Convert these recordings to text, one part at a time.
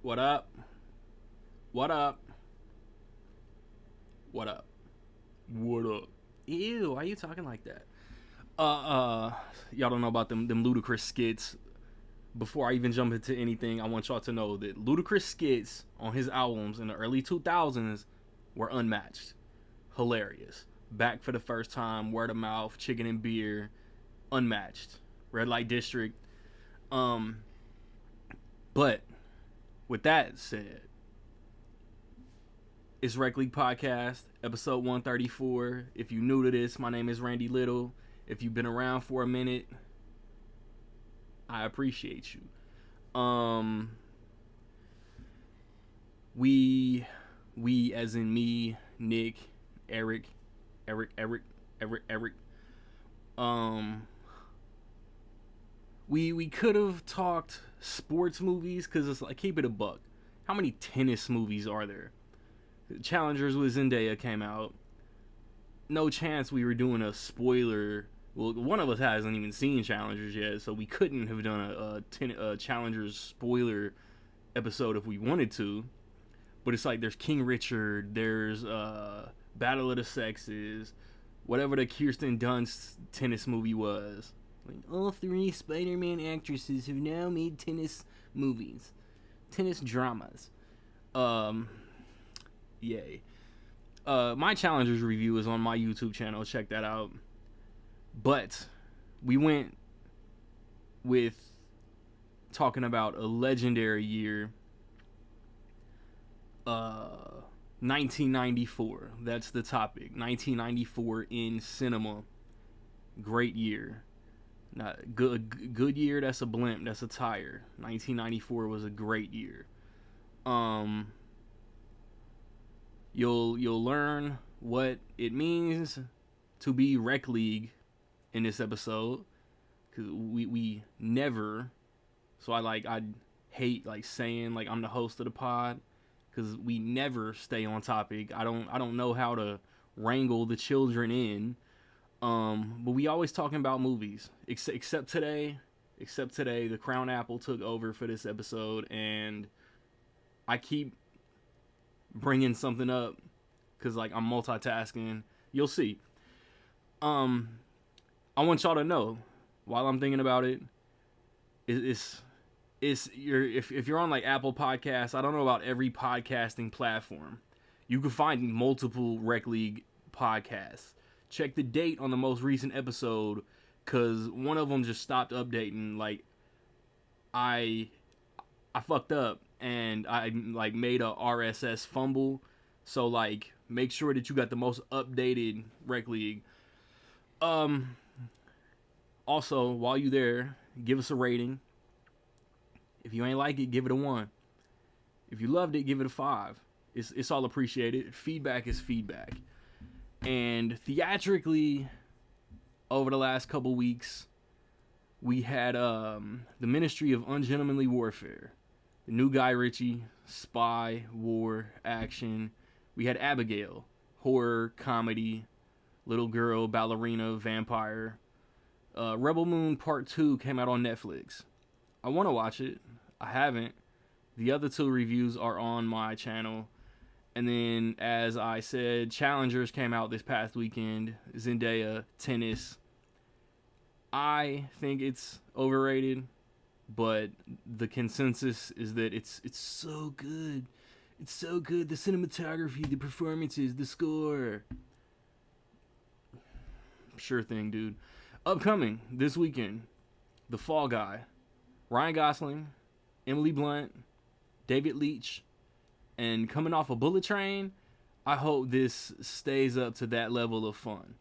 What up? What up? What up? What up? Ew, why are you talking like that? Y'all don't know about them ludicrous skits. Before I even jump into anything, I want y'all to know that ludicrous skits on his albums in the early 2000s were unmatched. Hilarious. Back for the first time, Word of Mouth, Chicken and Beer, unmatched. Red Light District. But with that said, it's Rec League Podcast, episode 134. If you're new to this, my name is Randy Little. If you've been around for a minute, I appreciate you. We as in me, Nick, Eric. We could have talked sports movies because it's like, keep it a buck. How many tennis movies are there? Challengers with Zendaya came out. No chance we were doing a spoiler. Well, one of us hasn't even seen Challengers yet, so we couldn't have done a Challengers spoiler episode if we wanted to. But it's like there's King Richard, there's Battle of the Sexes, whatever the Kirsten Dunst tennis movie was. Like, all three Spider-Man actresses have now made tennis movies, tennis dramas. Yay. My Challengers review is on my YouTube channel. Check that out. But we went with talking about a legendary year, 1994. That's the topic. 1994 in cinema. Great year. Not good year. That's a blimp. That's a tire. 1994 was a great year. You'll learn what it means to be Rec League in this episode, because we never. So I hate saying I'm the host of the pod, because we never stay on topic. I don't know how to wrangle the children in. But we always talking about movies. Except today, the Crown Apple took over for this episode, and I keep bringing something up because I'm multitasking. You'll see. I want y'all to know, while I'm thinking about it, if you're on Apple Podcasts, I don't know about every podcasting platform. You can find multiple Rec League podcasts. Check the date on the most recent episode, because one of them just stopped updating. I fucked up and I made a RSS fumble. So make sure that you got the most updated Rec League. Also, while you there, give us a rating. If you ain't like it, give it a 1. If you loved it, give it a 5. It's all appreciated. Feedback is feedback. And theatrically, over the last couple weeks, we had the Ministry of Ungentlemanly Warfare. The new Guy Ritchie, spy, war, action. We had Abigail, horror, comedy, little girl, ballerina, vampire. Rebel Moon Part 2 came out on Netflix. I want to watch it. I haven't. The other 2 reviews are on my channel. And then, as I said, Challengers came out this past weekend. Zendaya, tennis. I think it's overrated, but the consensus is that it's so good. It's so good. The cinematography, the performances, the score. Sure thing, dude. Upcoming this weekend, The Fall Guy. Ryan Gosling, Emily Blunt, David Leitch, and coming off a Bullet Train, I hope this stays up to that level of fun.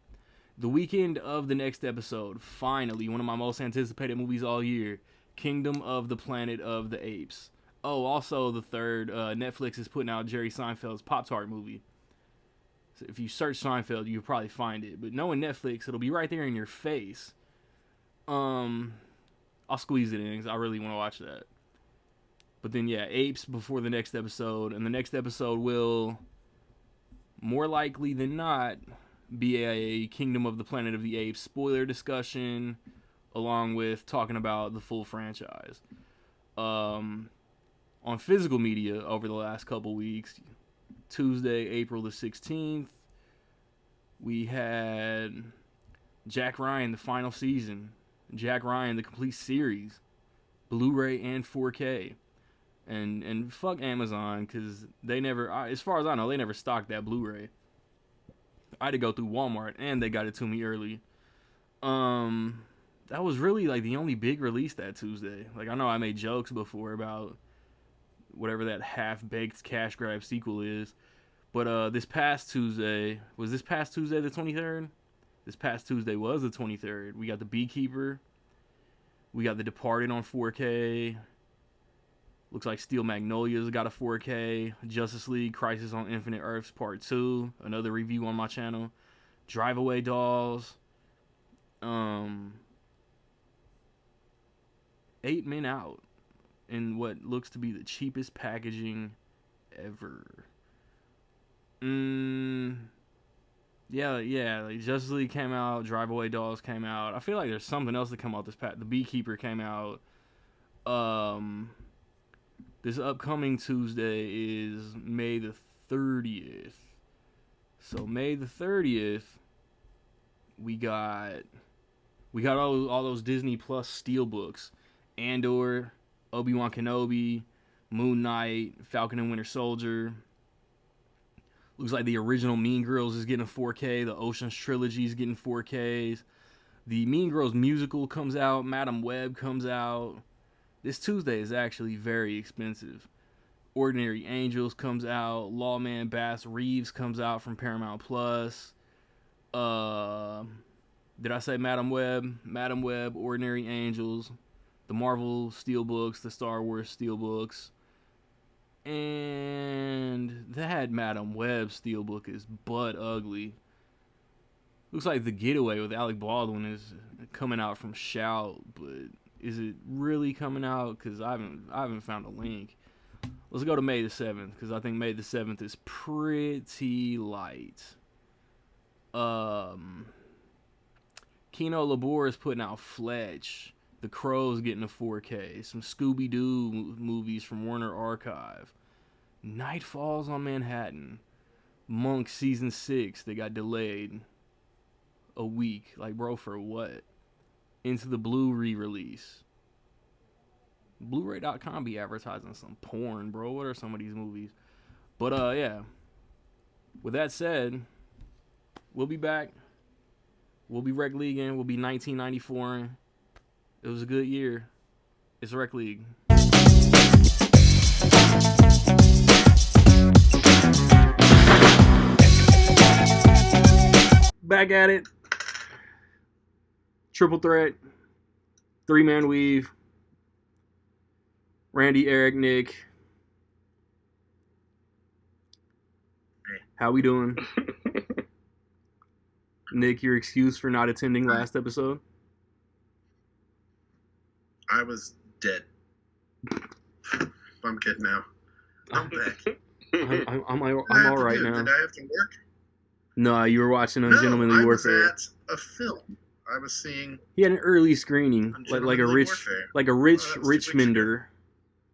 The weekend of the next episode, finally, one of my most anticipated movies all year, Kingdom of the Planet of the Apes. Oh, also the third, Netflix is putting out Jerry Seinfeld's Pop-Tart movie. So if you search Seinfeld, you'll probably find it. But knowing Netflix, it'll be right there in your face. I'll squeeze it in because I really want to watch that. But then, yeah, Apes before the next episode. And the next episode will, more likely than not, be a Kingdom of the Planet of the Apes spoiler discussion, along with talking about the full franchise. On on physical media over the last couple weeks, Tuesday, April the 16th, we had Jack Ryan, the final season. Jack Ryan, the complete series. Blu-ray and 4K. And fuck Amazon, because they never, as far as I know, they never stocked that Blu-ray. I had to go through Walmart, and they got it to me early. That was really, like, the only big release that Tuesday. Like, I know I made jokes before about whatever that half-baked cash grab sequel is. But this past Tuesday, was this past Tuesday the 23rd? This past Tuesday was the 23rd. We got The Beekeeper. We got The Departed on 4K. Looks like Steel Magnolia's got a 4K. Justice League Crisis on Infinite Earths Part 2. Another review on my channel. Drive Away Dolls. 8 Men Out. In what looks to be the cheapest packaging ever. Yeah, like Justice League came out, Drive Away Dolls came out. I feel like there's something else that come out this The Beekeeper came out. This upcoming Tuesday is May the 30th. So May the 30th, we got all those Disney Plus steelbooks. Andor, Obi-Wan Kenobi, Moon Knight, Falcon and Winter Soldier. Looks like the original Mean Girls is getting a 4K. The Ocean's Trilogy is getting 4Ks. The Mean Girls musical comes out. Madam Web comes out. This Tuesday is actually very expensive. Ordinary Angels comes out. Lawman Bass Reeves comes out from Paramount Plus. Did I say Madam Web? Madam Web, Ordinary Angels, the Marvel Steelbooks, the Star Wars Steelbooks. And that Madam Web steelbook is butt ugly. Looks like The Getaway with Alec Baldwin is coming out from Shout, but is it really coming out? Because I haven't found a link. Let's go to May the 7th, because I think May the 7th is pretty light. Kino Labor is putting out Fletch. The Crow's getting a 4K. Some Scooby-Doo movies from Warner Archive. Night Falls on Manhattan. Monk Season 6. They got delayed a week. Like, bro, for what? Into the Blue re-release. Blu-ray.com be advertising some porn, bro. What are some of these movies? But, yeah. With that said, we'll be back. We'll be Rec Leaguing. We'll be 1994. It was a good year. It's Rec League. Back at it. Triple threat. 3-man weave. Randy, Eric, Nick. How we doing? Nick, your excuse for not attending last episode? I was dead. I'm good now. I'm back. I'm all right now. Did I have to work? No, you were watching Ungentlemanly Warfare. I was at a film. I was seeing. He had an early screening, like a rich Richmonder,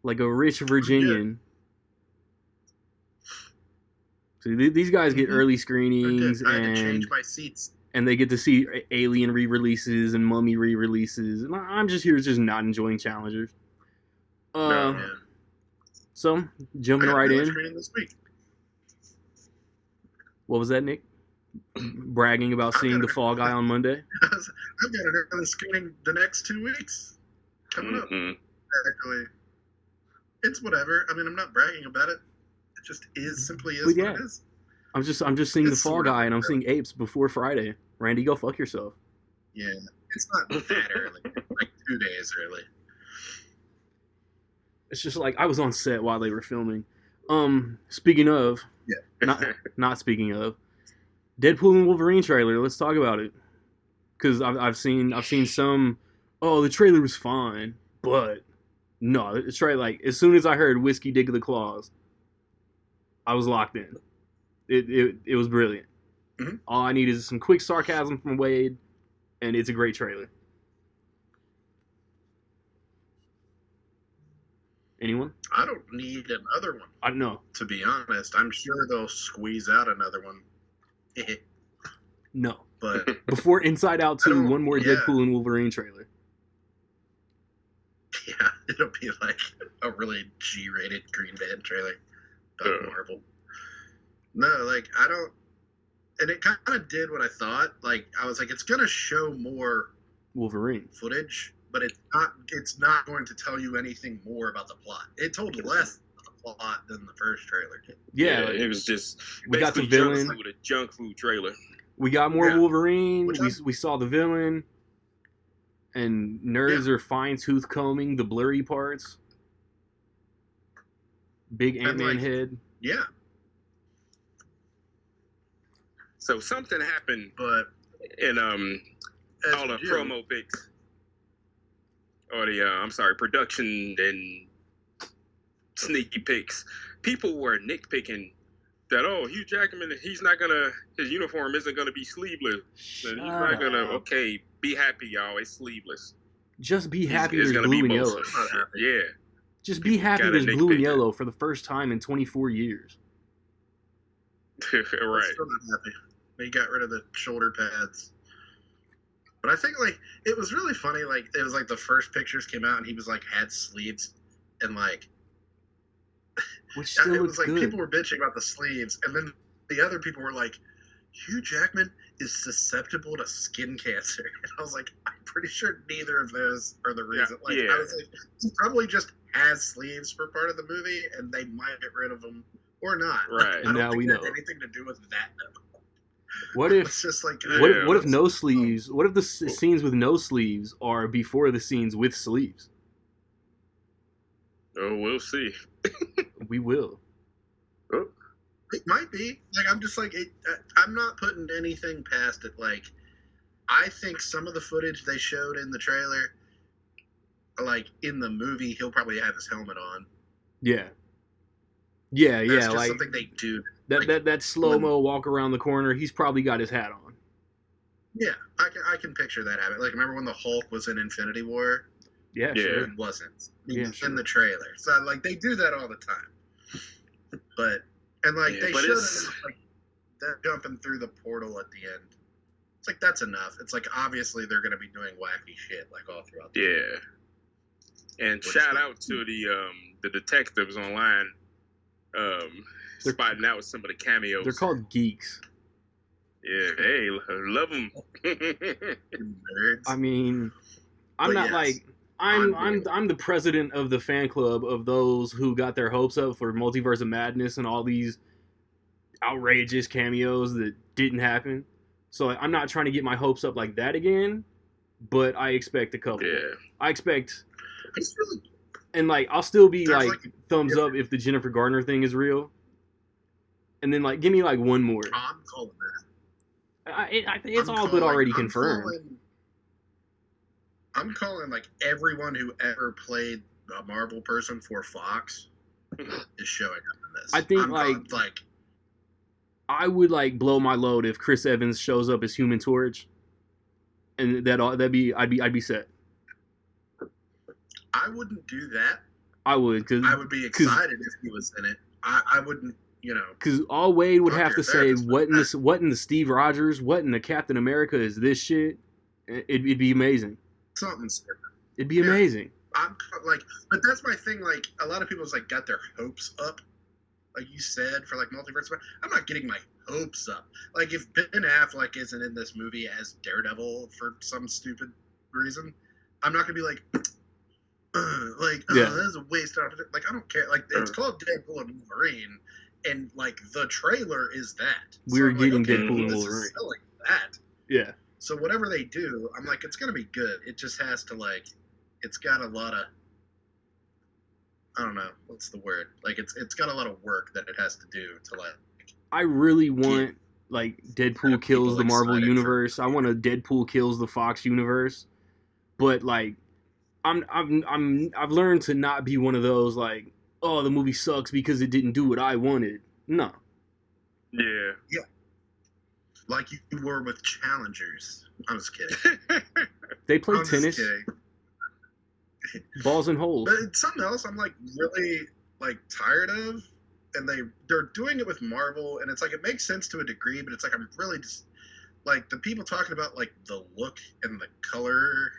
like a rich Virginian. So these guys get early screenings, I had to change my seats. And they get to see Alien re-releases and Mummy re-releases. And I'm just here just not enjoying Challengers. No, man. So, jumping right in. Screening this week. What was that, Nick? Bragging about seeing The Fall Guy on Monday? I've got an early screening the next 2 weeks. Coming up. Actually. It's whatever. I mean, I'm not bragging about it. It just simply is what it is. I'm just seeing The Fall Guy, and I'm seeing Apes before Friday. Randy, go fuck yourself. Yeah, it's not that early. It's like 2 days early. It's just like I was on set while they were filming. Speaking of, not speaking of, Deadpool and Wolverine trailer. Let's talk about it. Because I've seen some. Oh, the trailer was fine, but no, it's right. Like as soon as I heard Whiskey Dick the Claws, I was locked in. It was brilliant. Mm-hmm. All I need is some quick sarcasm from Wade, and it's a great trailer. Anyone? I don't need another one. I don't know. To be honest, I'm sure they'll squeeze out another one. No. But before Inside Out 2, one more Deadpool and Wolverine trailer. Yeah, it'll be like a really G-rated Green Band trailer about Marvel. No, like, I don't... And it kind of did what I thought. Like, I was like, it's going to show more Wolverine footage, but it's not going to tell you anything more about the plot. It told less about the plot than the first trailer did. Yeah, it was just we got the villain with a junk food trailer. We got more Wolverine. We saw the villain, and nerds are fine-tooth combing the blurry parts. Big Ant-Man head. Yeah. So something happened, but in all the promo pics, or the production and sneaky pics. People were nitpicking that Hugh Jackman, his uniform isn't gonna be sleeveless. He's not gonna. Okay, be happy, y'all. It's sleeveless. Just be happy there's blue and yellow. Yeah. Just be happy there's blue and yellow for the first time in 24 years. Right. I'm still not happy. They got rid of the shoulder pads. But I think, like, it was really funny. Like, it was like the first pictures came out and he was like had sleeves and like. Which still it was like good. People were bitching about the sleeves, and then the other people were like, Hugh Jackman is susceptible to skin cancer. And I was like, I'm pretty sure neither of those are the reason. I was like, he probably just has sleeves for part of the movie, and they might get rid of them or not. Right. And now we know. Anything to do with that, though. What if it's just like what if no sleeves? What if the scenes with no sleeves are before the scenes with sleeves? Oh, we'll see. We will. Oh. It might be. Like, I'm just like, I'm not putting anything past it. Like, I think some of the footage they showed in the trailer, like in the movie, he'll probably have his helmet on. Yeah. Yeah, That's just like something they do. That slow-mo walk around the corner, he's probably got his hat on. Yeah, I can picture that happening. Like, remember when the Hulk was in Infinity War? Yeah, sure. He wasn't. In the trailer. So, like, they do that all the time. They showed him, like, that jumping through the portal at the end. It's like, that's enough. It's like, obviously, they're going to be doing wacky shit, like, all throughout the movie. And shout out to the detectives online spotting out some of the cameos. They're called geeks. Yeah, hey, love them. I mean, I'm the president of the fan club of those who got their hopes up for Multiverse of Madness and all these outrageous cameos that didn't happen. So I'm not trying to get my hopes up like that again, but I expect a couple. Yeah. I expect, and like I'll still be like thumbs up if the Jennifer Garner thing is real. And then like give me like one more. I'm calling that. It's all but already confirmed. I'm calling like everyone who ever played a Marvel person for Fox is showing up in this. I think I would like blow my load if Chris Evans shows up as Human Torch, and I'd be set. I wouldn't do that. I would, because I would be excited if he was in it. I wouldn't, because all Wade would have to say, what in the Steve Rogers, what in the Captain America is this shit? It'd be amazing. Something's different. It'd be amazing. I'm like, but that's my thing. Like, a lot of people's like got their hopes up, like you said, for like Multiverse. I'm not getting my hopes up. Like, if Ben Affleck isn't in this movie as Daredevil for some stupid reason, I'm not gonna be like, that's a waste of opportunity. Like, I don't care. Like, it's called Deadpool and Wolverine, and like the trailer is that. We're getting Deadpool and Wolverine. Selling that. Yeah. So whatever they do, I'm like, it's gonna be good. It just has to like, it's got a lot of, I don't know, what's the word? Like, it's got a lot of work that it has to do to like. I really want like Deadpool kills the Marvel universe. I want a Deadpool kills the Fox universe, but like, I've learned to not be one of those like, oh, the movie sucks because it didn't do what I wanted. No. Yeah. Yeah. Like you were with Challengers. I'm just kidding. They play tennis. balls and holes. But it's something else I'm like really like tired of, and they're doing it with Marvel, and it's like it makes sense to a degree, but it's like I'm really just like the people talking about like the look and the color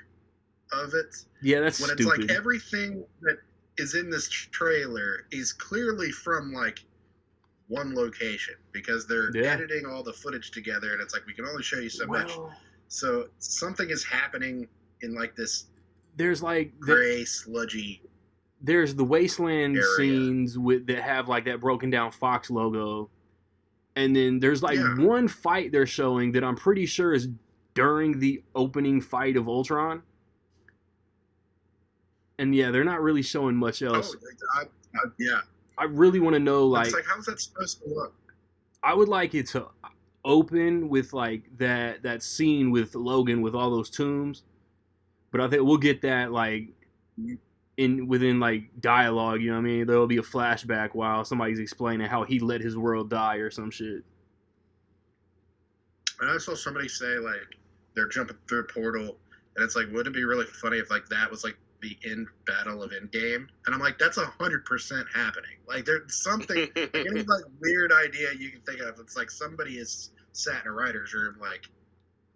of it. Yeah, that's when stupid. It's like everything that is in this trailer is clearly from like one location because they're editing all the footage together, and it's like we can only show you so much. So something is happening in like this. There's like gray, sludgy. There's the wasteland scenes that have like that broken down Fox logo, and then there's like one fight they're showing that I'm pretty sure is during the opening fight of Ultron. And yeah, they're not really showing much else. I really want to know, like, it's like, how's that supposed to look? I would like it to open with like that scene with Logan with all those tombs, but I think we'll get that like within like dialogue. You know what I mean? There'll be a flashback while somebody's explaining how he let his world die or some shit. And I saw somebody say like they're jumping through a portal, and it's like, wouldn't it be really funny if like that was like the end battle of Endgame? And I'm like, that's 100% happening. Like there's something, like any like weird idea you can think of. It's like somebody is sat in a writer's room, like.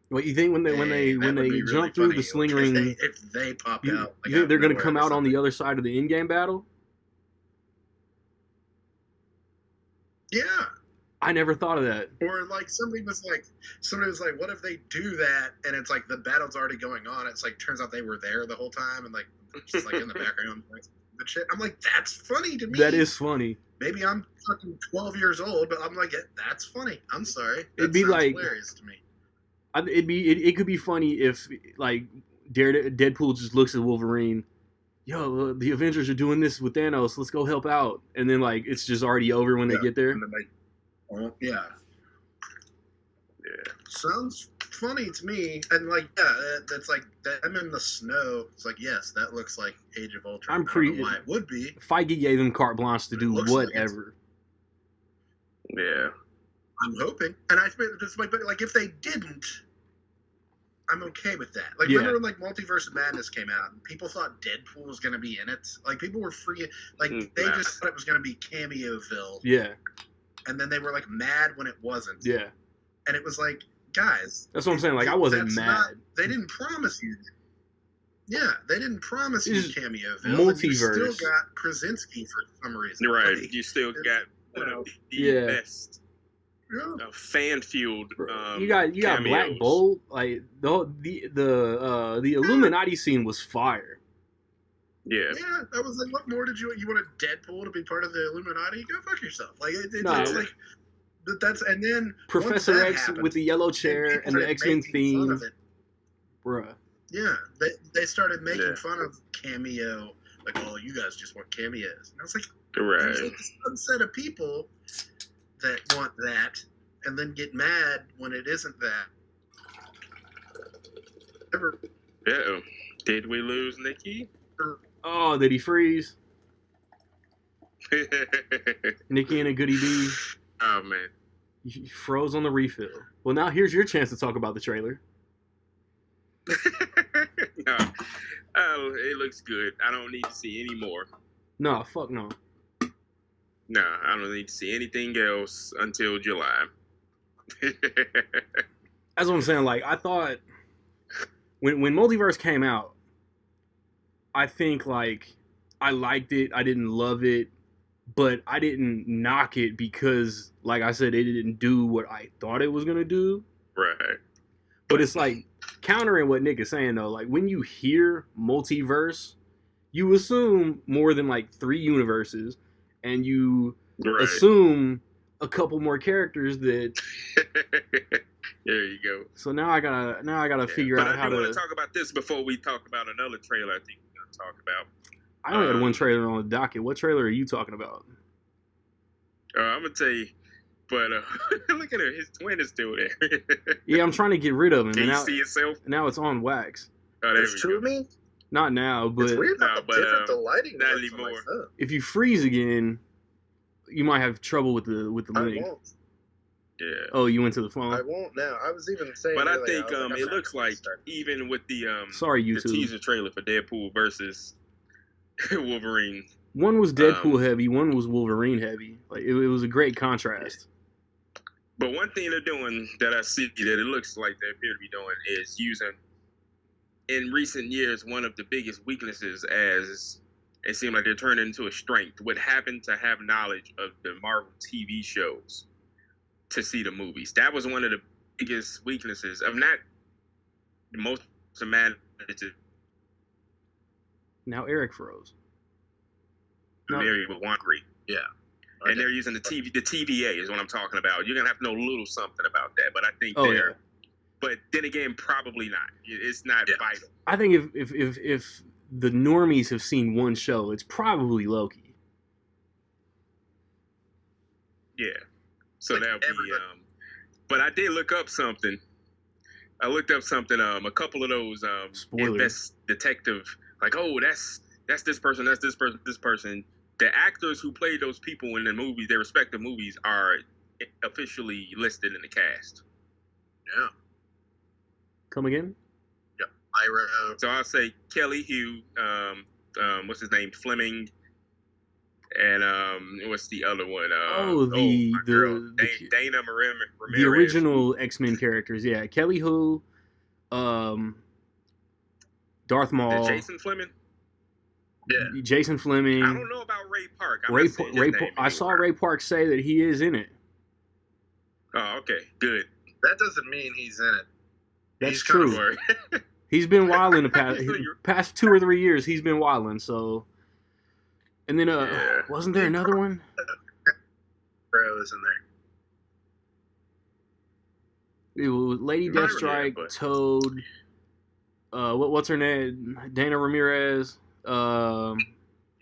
What you think when they really jump through the sling ring? If they pop out, like, you think they're going to come out on the other side of the Endgame battle? Yeah. I never thought of that. Or like somebody was like, what if they do that and it's like the battle's already going on? It's like turns out they were there the whole time and like just like in the background, like the shit. I'm like, that's funny to me. That is funny. Maybe I'm fucking 12 years old, but I'm like, that's funny. I'm sorry. It'd be like hilarious to me. It could be funny if like Deadpool just looks at Wolverine. Yo, the Avengers are doing this with Thanos. Let's go help out. And then like it's just already over when they get there. And then yeah. Sounds funny to me. And like, that's like them in the snow. It's like, yes, that looks like Age of Ultron. I don't know why it would be. Feige gave them carte blanche to do whatever. Yeah. I'm hoping, and but like if they didn't, I'm okay with that. Like remember when like Multiverse of Madness came out, and people thought Deadpool was going to be in it. Like people were they just thought it was going to be Cameoville. Yeah. And then they were like mad when it wasn't. Yeah. And it was like, guys, that's what I'm saying. Like I wasn't mad. They didn't promise you. Yeah, they didn't promise you Cameoville. Multiverse. You still got Krasinski for some reason. Right. Like, you still got one of the best. Fan-fueled you got cameos. Black Bolt, like the Illuminati scene was fire. Yeah, I was like, what more did you want a Deadpool to be part of the Illuminati? Go fuck yourself. Like it's like that's and then Professor X with the yellow chair and the X-Men theme, bruh. Yeah, they started making fun of Cameo, like, oh, you guys just want cameos, and I was like, there's like this subset of people that want that and then get mad when it isn't that. Yeah. Did we lose Nikki? Oh, did he freeze? Nikki and a goodie bee. Oh, man. He froze on the refill. Well, now here's your chance to talk about the trailer. No. Oh, it looks good. I don't need to see any more. No, fuck no. No, I don't need to see anything else until July. That's what I'm saying. Like, I thought when Multiverse came out, I think, like, I liked it. I didn't love it, but I didn't knock it because, like I said, it didn't do what I thought it was going to do. Right. But it's, like, countering what Nick is saying, though. Like, when you hear Multiverse, you assume more than, like, 3 universes. And you assume a couple more characters that. There you go. So now I gotta figure out how to. I want to talk about this before we talk about another trailer. I think we're gonna talk about. I only had one trailer on the docket. What trailer are you talking about? I'm gonna tell you, but look at her. His twin is still there. Yeah, I'm trying to get rid of him. Can you see yourself? Now it's on wax. Oh, there it's true of me. Not now, but it's weird how different the lighting not works anymore. If you freeze again, you might have trouble with the link. Yeah. Oh, you went to the phone? I won't now. I was even saying. But I think it looks like even with the sorry, YouTube. the teaser trailer for Deadpool versus Wolverine. One was Deadpool heavy, one was Wolverine heavy. Like it was a great contrast. But one thing they're doing that I see that it looks like they appear to be doing is using, in recent years, one of the biggest weaknesses as it seemed like they're turning into a strength would happen to have knowledge of the Marvel TV shows to see the movies. That was one of the biggest weaknesses of not the most dramatic. Now Eric froze. Mary with Wandry. Yeah. Okay. And they're using the TVA is what I'm talking about. You're gonna have to know a little something about that, but I think yeah. But then again, probably not. It's not vital. I think if the normies have seen one show, it's probably Loki. Yeah. So like that'll be. But I did look up something. I looked up something. A couple of those detective, like, oh, that's this person, that's this person, this person. The actors who played those people in the movies, their respective movies, are officially listed in the cast. Yeah. Come again? Yeah. Ira. So I'll say Kelly Hugh, what's his name? Fleming. And what's the other one? Dana Ramirez. The original X-Men characters, yeah. Kelly Hu, Darth Maul. Jason Fleming? Yeah. Jason Fleming. I don't know about Ray Park. I saw Ray Park say that he is in it. Oh, okay. Good. That doesn't mean he's in it. That's true. He's been wilding the past 2 or 3 years. He's been wilding, so... And then, wasn't there another one? Bro is in there. It was Lady Deathstrike, Toad. What's her name? Dana Ramirez. Callisto.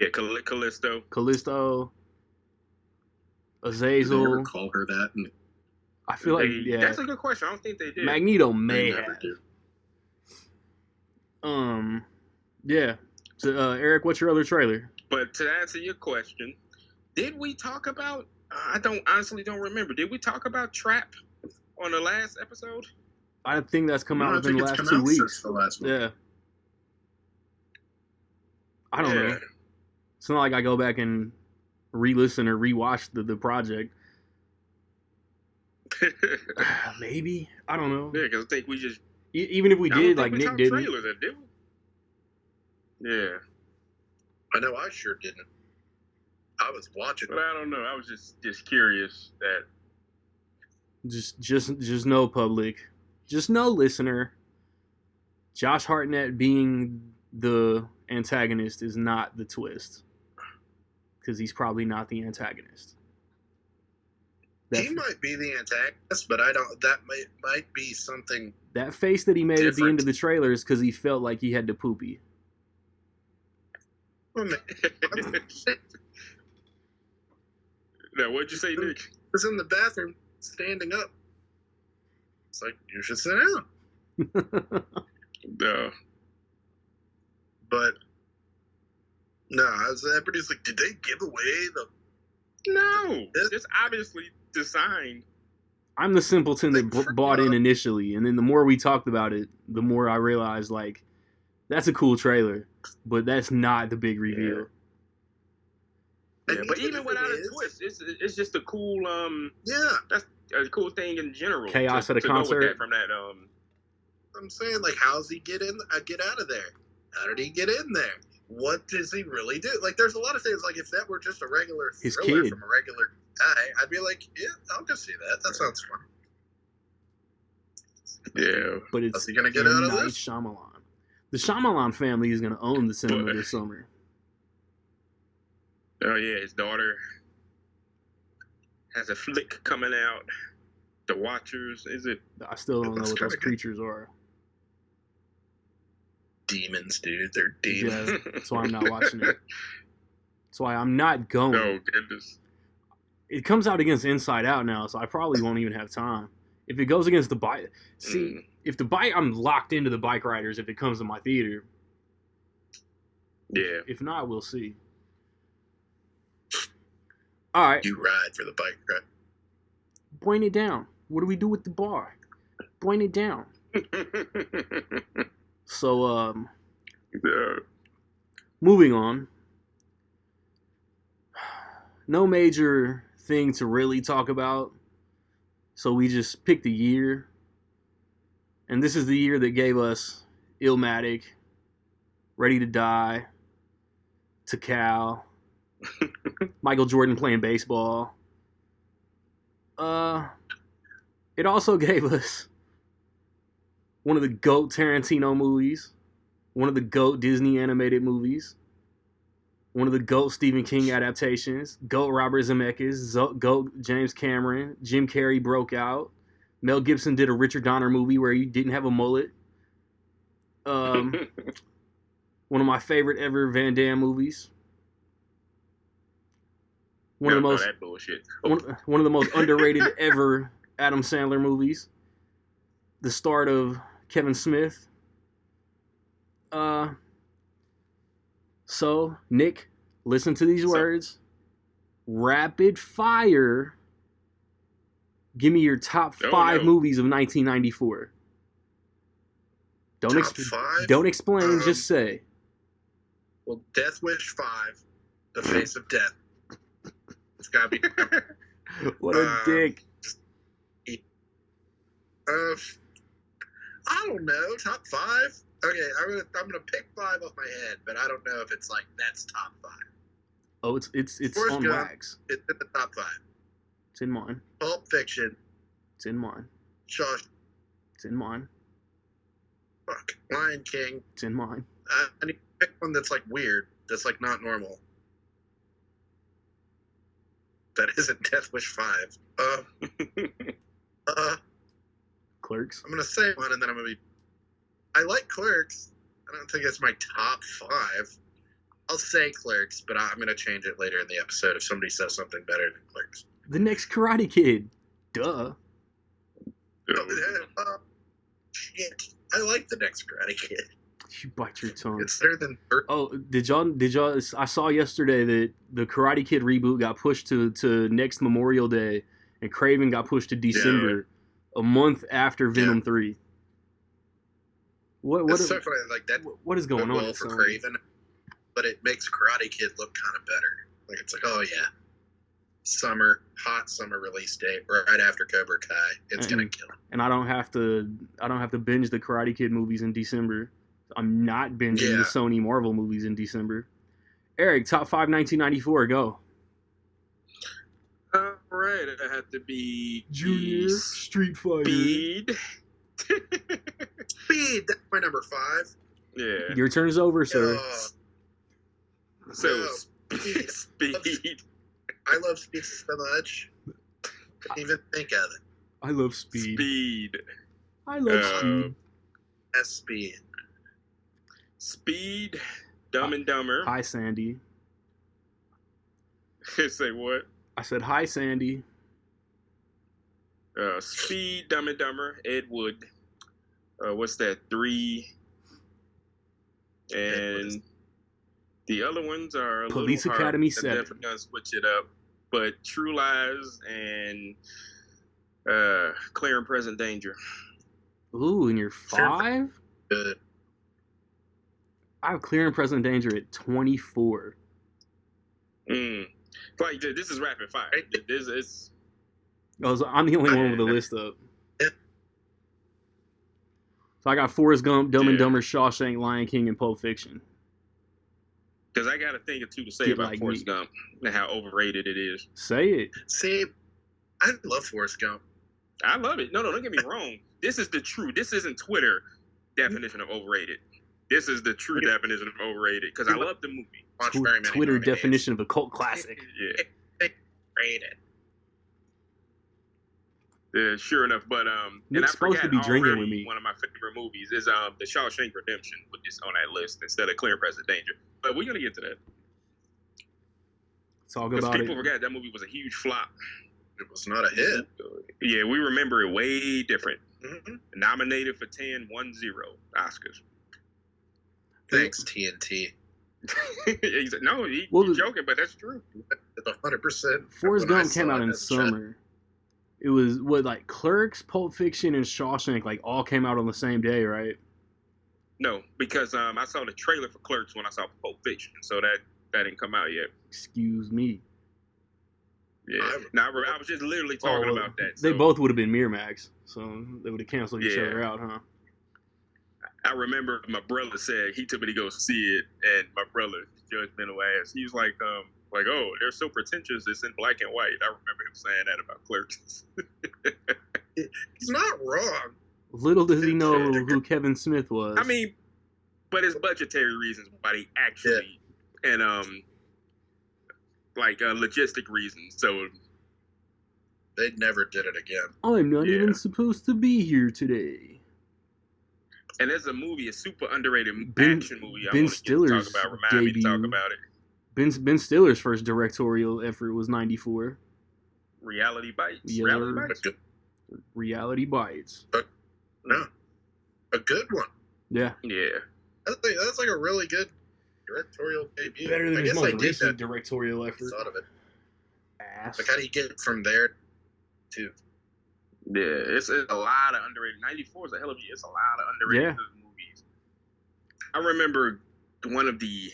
Azazel. Did they ever call her that? I feel like that's a good question. I don't think they did. Magneto may have. Yeah. So, Eric, what's your other trailer? But to answer your question, did we talk about? I honestly don't remember. Did we talk about Trap on the last episode? I think that's come out within the last 2 weeks. The last one. Yeah. I don't know. It's not like I go back and re-listen or re-watch the project. Maybe. I don't know. Yeah, because I think we just... Even if we did, like Nick didn't. Trailers, did we? Yeah. I know I sure didn't. I was watching. But I don't know. I was just curious that... Just know, public. Just know, listener. Josh Hartnett being the antagonist is not the twist. Because he's probably not the antagonist. He might be the antagonist, but I don't. That might be something. That face that he made different. At the end of the trailer is because he felt like he had to poopy. Now, what'd you say, Nick? I was in the bathroom, standing up. It's like, you should sit down. No. But no, everybody's like, did they give away the? No, it's obviously designed. I'm the simpleton that bought in initially, and then the more we talked about it, the more I realized, like, that's a cool trailer, but that's not the big reveal. Yeah, but even without a twist, it's just a cool that's a cool thing in general. Chaos at a concert. Go with that from that I'm saying, like, how's he get out of there? How did he get in there? What does he really do? Like, there's a lot of things. Like, if that were just a regular thriller from a regular guy, I'd be like, yeah, I'll go see that. That sounds fun. Yeah, but it's how's he gonna get out of this? Shyamalan. The Shyamalan family is gonna own the cinema this summer. Oh yeah, his daughter has a flick coming out. The Watchers, is it? I still don't know what those creatures are. Demons, dude. They're demons. Yeah, that's why I'm not watching it. That's why I'm not going. No, goodness. It comes out against Inside Out now, so I probably won't even have time. If it goes against the bike... See, if the bike... I'm locked into the Bike Riders if it comes to my theater. Yeah. If not, we'll see. All right. You ride for the bike ride. Point it down. What do we do with the bar? Point it down. So, moving on. No major thing to really talk about. So we just picked a year. And this is the year that gave us Illmatic, Ready to Die, To Cal, Michael Jordan playing baseball. It also gave us one of the GOAT Tarantino movies, one of the GOAT Disney animated movies, one of the GOAT Stephen King adaptations, GOAT Robert Zemeckis, GOAT James Cameron, Jim Carrey broke out, Mel Gibson did a Richard Donner movie where he didn't have a mullet. One of my favorite ever Van Damme movies. One of the most underrated ever Adam Sandler movies. The start of Kevin Smith. So, Nick, listen to these words. Rapid fire. Give me your top 5 movies of 1994. Don't explain, just say. Well, Death Wish 5, The Face of Death. It's gotta be. What a dick. I don't know. Top 5? Okay, I'm gonna pick 5 off my head, but I don't know if it's like that's top 5. Oh, it's on Gump, wax. It's in the top 5. It's in mine. Pulp Fiction. It's in mine. Shawshank. It's in mine. Fuck. Lion King. It's in mine. I need to pick one that's like weird. That's like not normal. That isn't Death Wish 5. Clerks. I'm gonna say one, and then I'm gonna be. I like Clerks. I don't think it's my top 5. I'll say Clerks, but I'm gonna change it later in the episode if somebody says something better than Clerks. The next Karate Kid. Duh. Shit. I like the next Karate Kid. You bite your tongue. It's better than. Oh, did y'all? I saw yesterday that the Karate Kid reboot got pushed to next Memorial Day, and Craven got pushed to December, a month after Venom 3. That's so funny. Like that. What is going on? Well for Craven, but it makes Karate Kid look kind of better. Like it's like, oh yeah, hot summer release date right after Cobra Kai. It's gonna kill him. And I don't have to binge the Karate Kid movies in December. I'm not binging the Sony Marvel movies in December. Eric, top 5 1994, go. All right, it had to be Junior Street Fighter. Speed. Speed, that's my number 5. Yeah. Your turn's over, sir. Speed. I love Speed so much. I can't even think of it. I love Speed. I love Speed. That's Speed. Speed, Dumb and Dumber. Hi, Sandy. Say what? I said hi, Sandy. Speed, Dumb and Dumber, Ed Wood. What's that? 3. And the other ones are a Police little Academy hard. 7. Definitely gonna switch it up. But True Lies and Clear and Present Danger. Ooh, and you're 5? Good. I have Clear and Present Danger at 24. Like this is rapid fire. This is. I'm the only one with a list up. So I got Forrest Gump, Dumb and Dumber, Shawshank, Lion King, and Pulp Fiction. Because I got a thing or two to say about Forrest Gump and how overrated it is. Say it. See, I love Forrest Gump. I love it. No, don't get me wrong. This is the true. This isn't Twitter definition of overrated. This is the true definition of overrated because I love the movie. Twitter definition of a cult classic. Yeah. Rated. Yeah, sure enough. But Nick's supposed to be drinking with me. One of my favorite movies is the Shawshank Redemption, with this on that list instead of Clear and Present Danger. But we're gonna get to that. Talk about it. People forgot that movie was a huge flop. It was not a hit. Yeah, we remember it way different. Mm-hmm. Nominated for 10, 1-0 Oscars. Thanks, TNT. He's joking, but that's true. It's 100%. Forrest Gump came out in summer. It was like Clerks, Pulp Fiction, and Shawshank like all came out on the same day, right? No, because I saw the trailer for Clerks when I saw Pulp Fiction, so that didn't come out yet. Excuse me. Yeah. Now I was just literally talking about that. They both would have been Miramax, so they would have canceled each other out, huh? I remember my brother said he took me to go see it, and my brother, judgmental ass, he was like, oh, they're so pretentious. It's in black and white. I remember him saying that about Clerks. He's not wrong. Little does he know who Kevin Smith was. I mean, but it's budgetary reasons why they actually, and logistic reasons. So they never did it again. I'm not even supposed to be here today. And there's a movie, a super underrated action movie. Ben Stiller's Remind me to talk about it. Ben Stiller's first directorial effort was '94. Reality Bites. Yeah, Reality Bites. No, a good one. Yeah. That's like a really good directorial debut. Better than his most recent directorial effort. Thought of it. Ass. Like, how do you get from there to? Yeah, it's a lot of underrated. '94 is a hell of a year. It's a lot of underrated movies. I remember one of the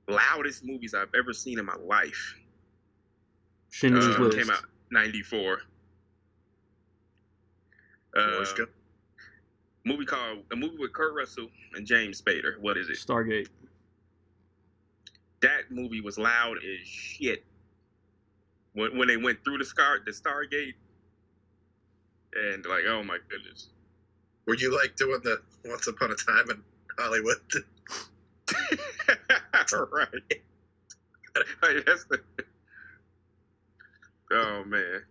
loudest movies I've ever seen in my life. Schindler's List came out '94. A movie with Kurt Russell and James Spader. What is it? Stargate. That movie was loud as shit. When they went through the Stargate, and like, oh my goodness. Were you like doing the Once Upon a Time in Hollywood? Right. Oh man.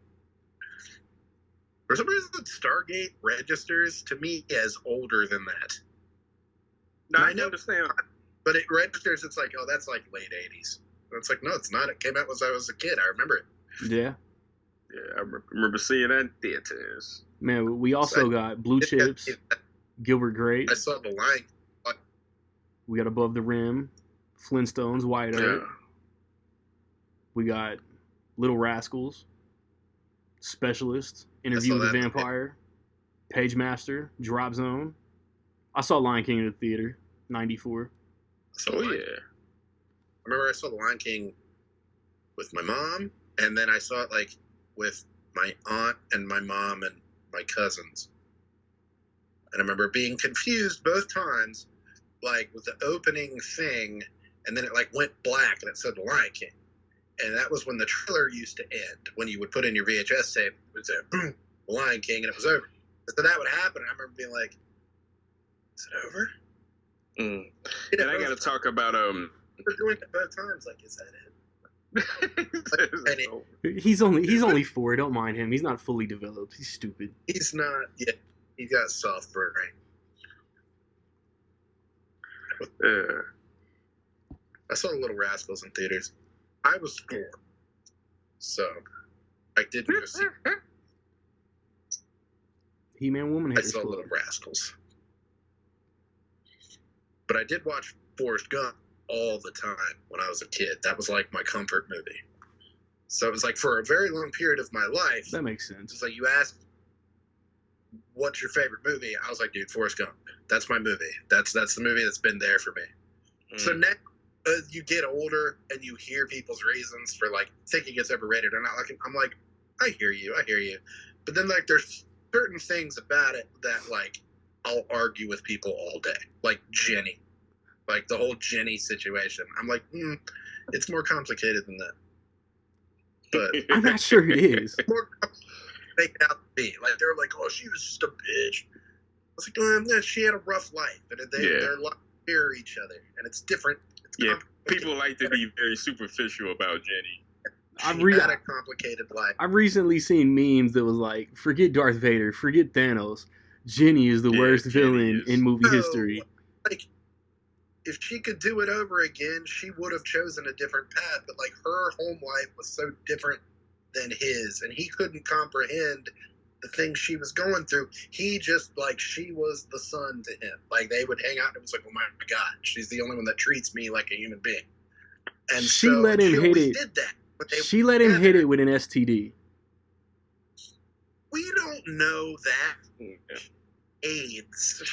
For some reason, Stargate registers to me as older than that. No, I understand. But it registers, it's like, oh, that's like late 80s. And it's like, no, it's not. It came out when I was a kid. I remember it. Yeah. Yeah, I remember seeing that in theaters. Man, we also got Blue Chips, Gilbert Grape. I saw The Lion. We got Above the Rim, Flintstones, Wyatt Earp. We got Little Rascals, Specialist, Interview with the Vampire, Pagemaster, Drop Zone. I saw Lion King in the theater, '94. I remember I saw The Lion King with my mom, and then I saw it like with my aunt and my mom and my cousins. And I remember being confused both times, like with the opening thing, and then it like went black and it said The Lion King. And that was when the trailer used to end. When you would put in your VHS tape, it would say, boom, The Lion King, and it was over. So that would happen. I remember being like, is it over? Mm. And I got to talk about... We're doing it both times. Like, is that it? He's only 4. Don't mind him. He's not fully developed. He's stupid. He's not. Yeah, he's got soft brain. I saw Little Rascals in theaters. I was 4, so I didn't go see. He-Man Woman. I saw Little Rascals, but I did watch Forrest Gump all the time when I was a kid. That was like my comfort movie. So it was like for a very long period of my life. That makes sense. It's like you asked, "What's your favorite movie?" I was like, "Dude, Forrest Gump. That's my movie. That's the movie that's been there for me." Mm. So now, as you get older and you hear people's reasons for like thinking it's overrated or not, like I'm like, I hear you. But then like there's certain things about it that like I'll argue with people all day, like Jenny. Like the whole Jenny situation. I'm like, it's more complicated than that. But I'm not sure it is. More make it out to be. Like they're like, oh, she was just a bitch. I was like, she had a rough life, and they're like mirror each other, and it's different. It's people like to be very superficial about Jenny. She had a complicated life. I've recently seen memes that was like, forget Darth Vader, forget Thanos. Jenny is the worst villain in movie history. Like, if she could do it over again, she would have chosen a different path. But like her home life was so different than his, and he couldn't comprehend the things she was going through. He just like she was the sun to him. Like they would hang out, and it was like, oh my god, she's the only one that treats me like a human being. And she let him hit it. Did that? She let him hit it with an STD. know that. Yeah. AIDS.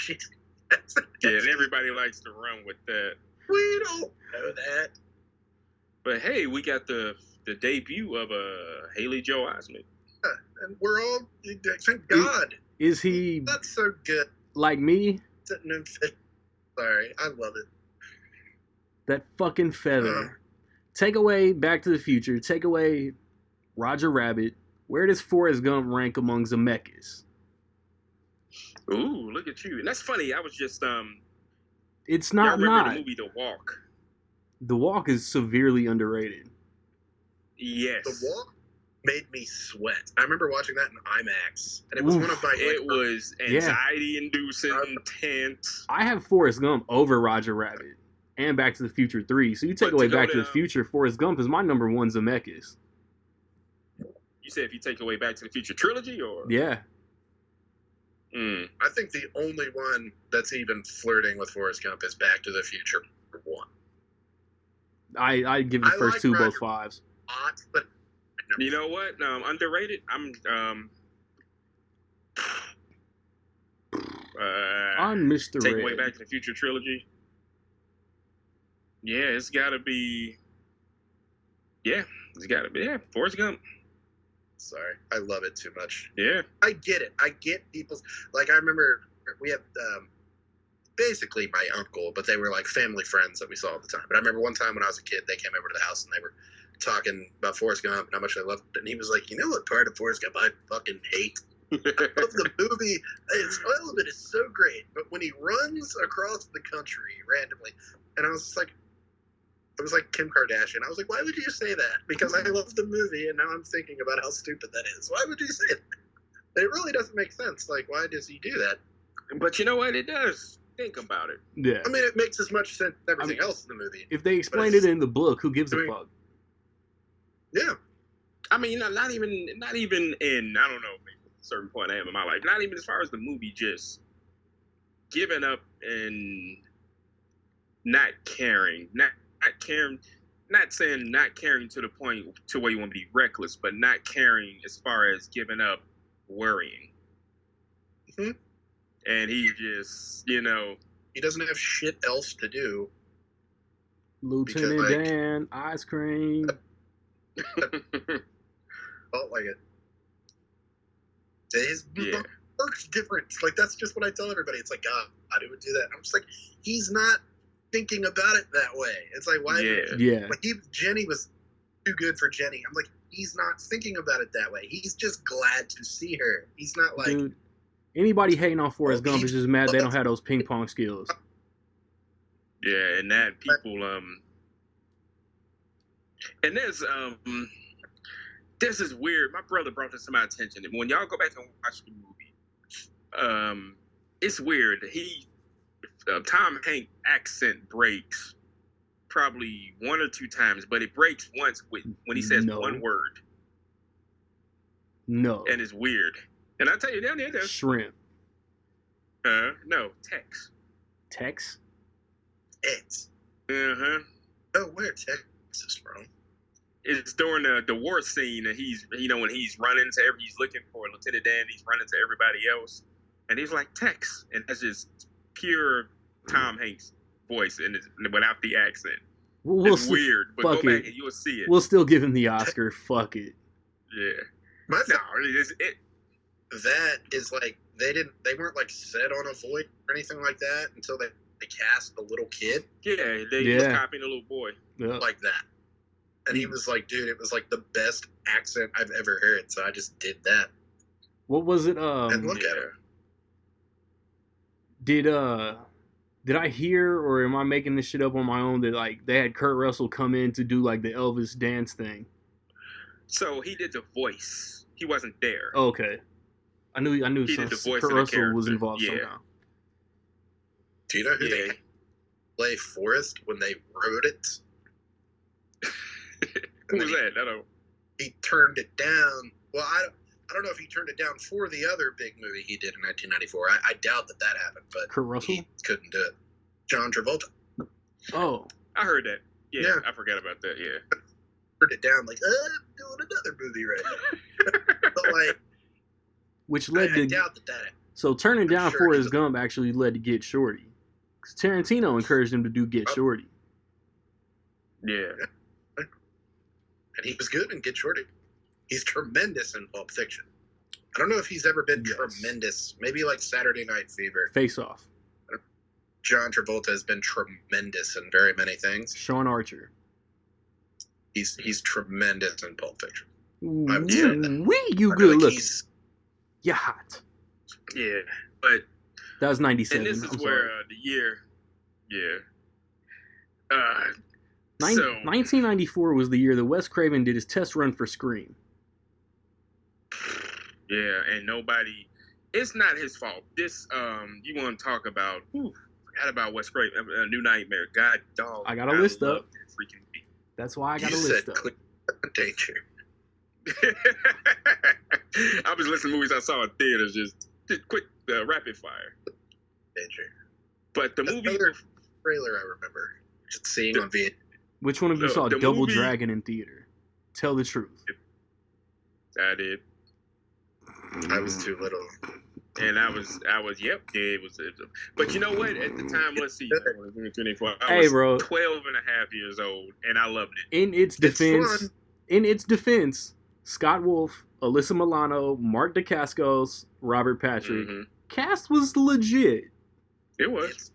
Yeah, and everybody likes to run with that. We don't know that. But hey, we got the debut of Haley Joel Osment. Yeah, and we're all, thank God. Is he... That's so good. Like me? Sorry, I love it. That fucking feather. Take away Back to the Future. Take away Roger Rabbit. Where does Forrest Gump rank among Zemeckis? Ooh, look at you. And that's funny. I was just It's not remember the movie The Walk? The Walk is severely underrated. Yes. The Walk made me sweat. I remember watching that in IMAX, and it was one of my. It was anxiety-inducing, intense. I have Forrest Gump over Roger Rabbit and Back to the Future 3. So you take away Back to the Future, Forrest Gump is my number one Zemeckis. You said if you take away Back to the Future trilogy, or yeah. I think the only one that's even flirting with Forrest Gump is Back to the Future 1. I give the first two both 5s. But you know what? Underrated. I'm Mr. Take Red. away Back to the Future trilogy. Yeah, it's gotta be. Yeah, it's gotta be. Yeah, Forrest Gump. Sorry, I love it too much. Yeah, I get it. I get people's, like, I remember we had basically my uncle, but they were like family friends that we saw all the time. But I remember one time when I was a kid, they came over to the house and they were talking about Forrest Gump and how much they loved it. And he was like, you know what part of Forrest Gump I fucking hate? I love the movie. All of it is so great. But when he runs across the country randomly, and I was just like, it was like Kim Kardashian. I was like, why would you say that? Because I love the movie, and now I'm thinking about how stupid that is. Why would you say that? It really doesn't make sense. Like, why does he do that? But you know what? It does. Think about it. Yeah. I mean, it makes as much sense as everything else in the movie. If they explained it in the book, who gives a fuck? Yeah. I mean, not even in, I don't know, maybe a certain point I am in my life. Not even as far as the movie, just giving up and not caring. Not caring, not saying not caring to the point to where you want to be reckless, but not caring as far as giving up worrying. Mm-hmm. And he just, he doesn't have shit else to do. Lieutenant Dan, ice cream. Felt like it. His work's different. Like, that's just what I tell everybody. It's like, God, who would do that? I'm just like, he's not thinking about it that way. It's like, why? Yeah. Like, Jenny was too good for Jenny. I'm like, he's not thinking about it that way. He's just glad to see her. He's not like. Dude, anybody hating on Forrest Gump is just mad they don't have those ping pong skills. Yeah, and that people and there's this weird. My brother brought this to my attention. When y'all go back and watch the movie, it's weird. Tom Hanks' accent breaks probably one or two times, but it breaks once when he says one word. No. And it's weird. And I tell you, down there, shrimp. No, Tex. Tex? X. Uh-huh. Oh, where Texas from? It's during the war scene, and he's, when he's running to he's looking for Lieutenant Dan, he's running to everybody else, and he's like, Tex. And that's just pure Tom Hanks voice, and without the accent. It's weird, but go back and you'll see it. We'll still give him the Oscar. Fuck it. Yeah. That is like, they weren't like set on a voice or anything like that until they cast the little kid. Yeah, they was copying a little boy. Yeah. Like that. And he was like, dude, it was like the best accent I've ever heard, so I just did that. What was it? And look at her. Did I hear, or am I making this shit up on my own, that like they had Kurt Russell come in to do like the Elvis dance thing? So he did the voice. He wasn't there. Oh, okay. I knew he did the voice Kurt of the Russell character. was involved somehow. Do you know who they play Forrest when they wrote it? Who was that? I don't. He turned it down. Well, I don't know if he turned it down for the other big movie he did in 1994. I doubt that happened, but Kurt Russell? He couldn't do it. John Travolta. Oh. I heard that. Yeah. I forgot about that, yeah. Turned it down like, I'm doing another movie right now. But like, which led I to doubt that. So turning down Forrest Gump actually led to Get Shorty, because Tarantino encouraged him to do Get Shorty. Yeah. And he was good in Get Shorty. He's tremendous in Pulp Fiction. I don't know if he's ever been tremendous. Maybe like Saturday Night Fever. Face Off. John Travolta has been tremendous in very many things. Sean Archer. He's tremendous in Pulp Fiction. You good looking. You're hot. Yeah, but that was 97. And this is where the year, 1994 was the year that Wes Craven did his test run for Scream. Yeah, and nobody. It's not his fault. This, you want to talk about? Forgot about Wes Craven. A New Nightmare. God, dog. I got a list up. That's why I got a list up. Danger. I was listening to movies I saw in theaters, just quick, rapid fire. Danger. But the movie trailer I remember just seeing on VHS. Which one of you saw Double Dragon in theater? Tell the truth. I did. I was too little. And I was, yep, yeah, it was. But you know what? At the time, let's see, I was 12 and a half years old, and I loved it. In its defense, Scott Wolf, Alyssa Milano, Mark Dacascos, Robert Patrick. Mm-hmm. Cast was legit. It was.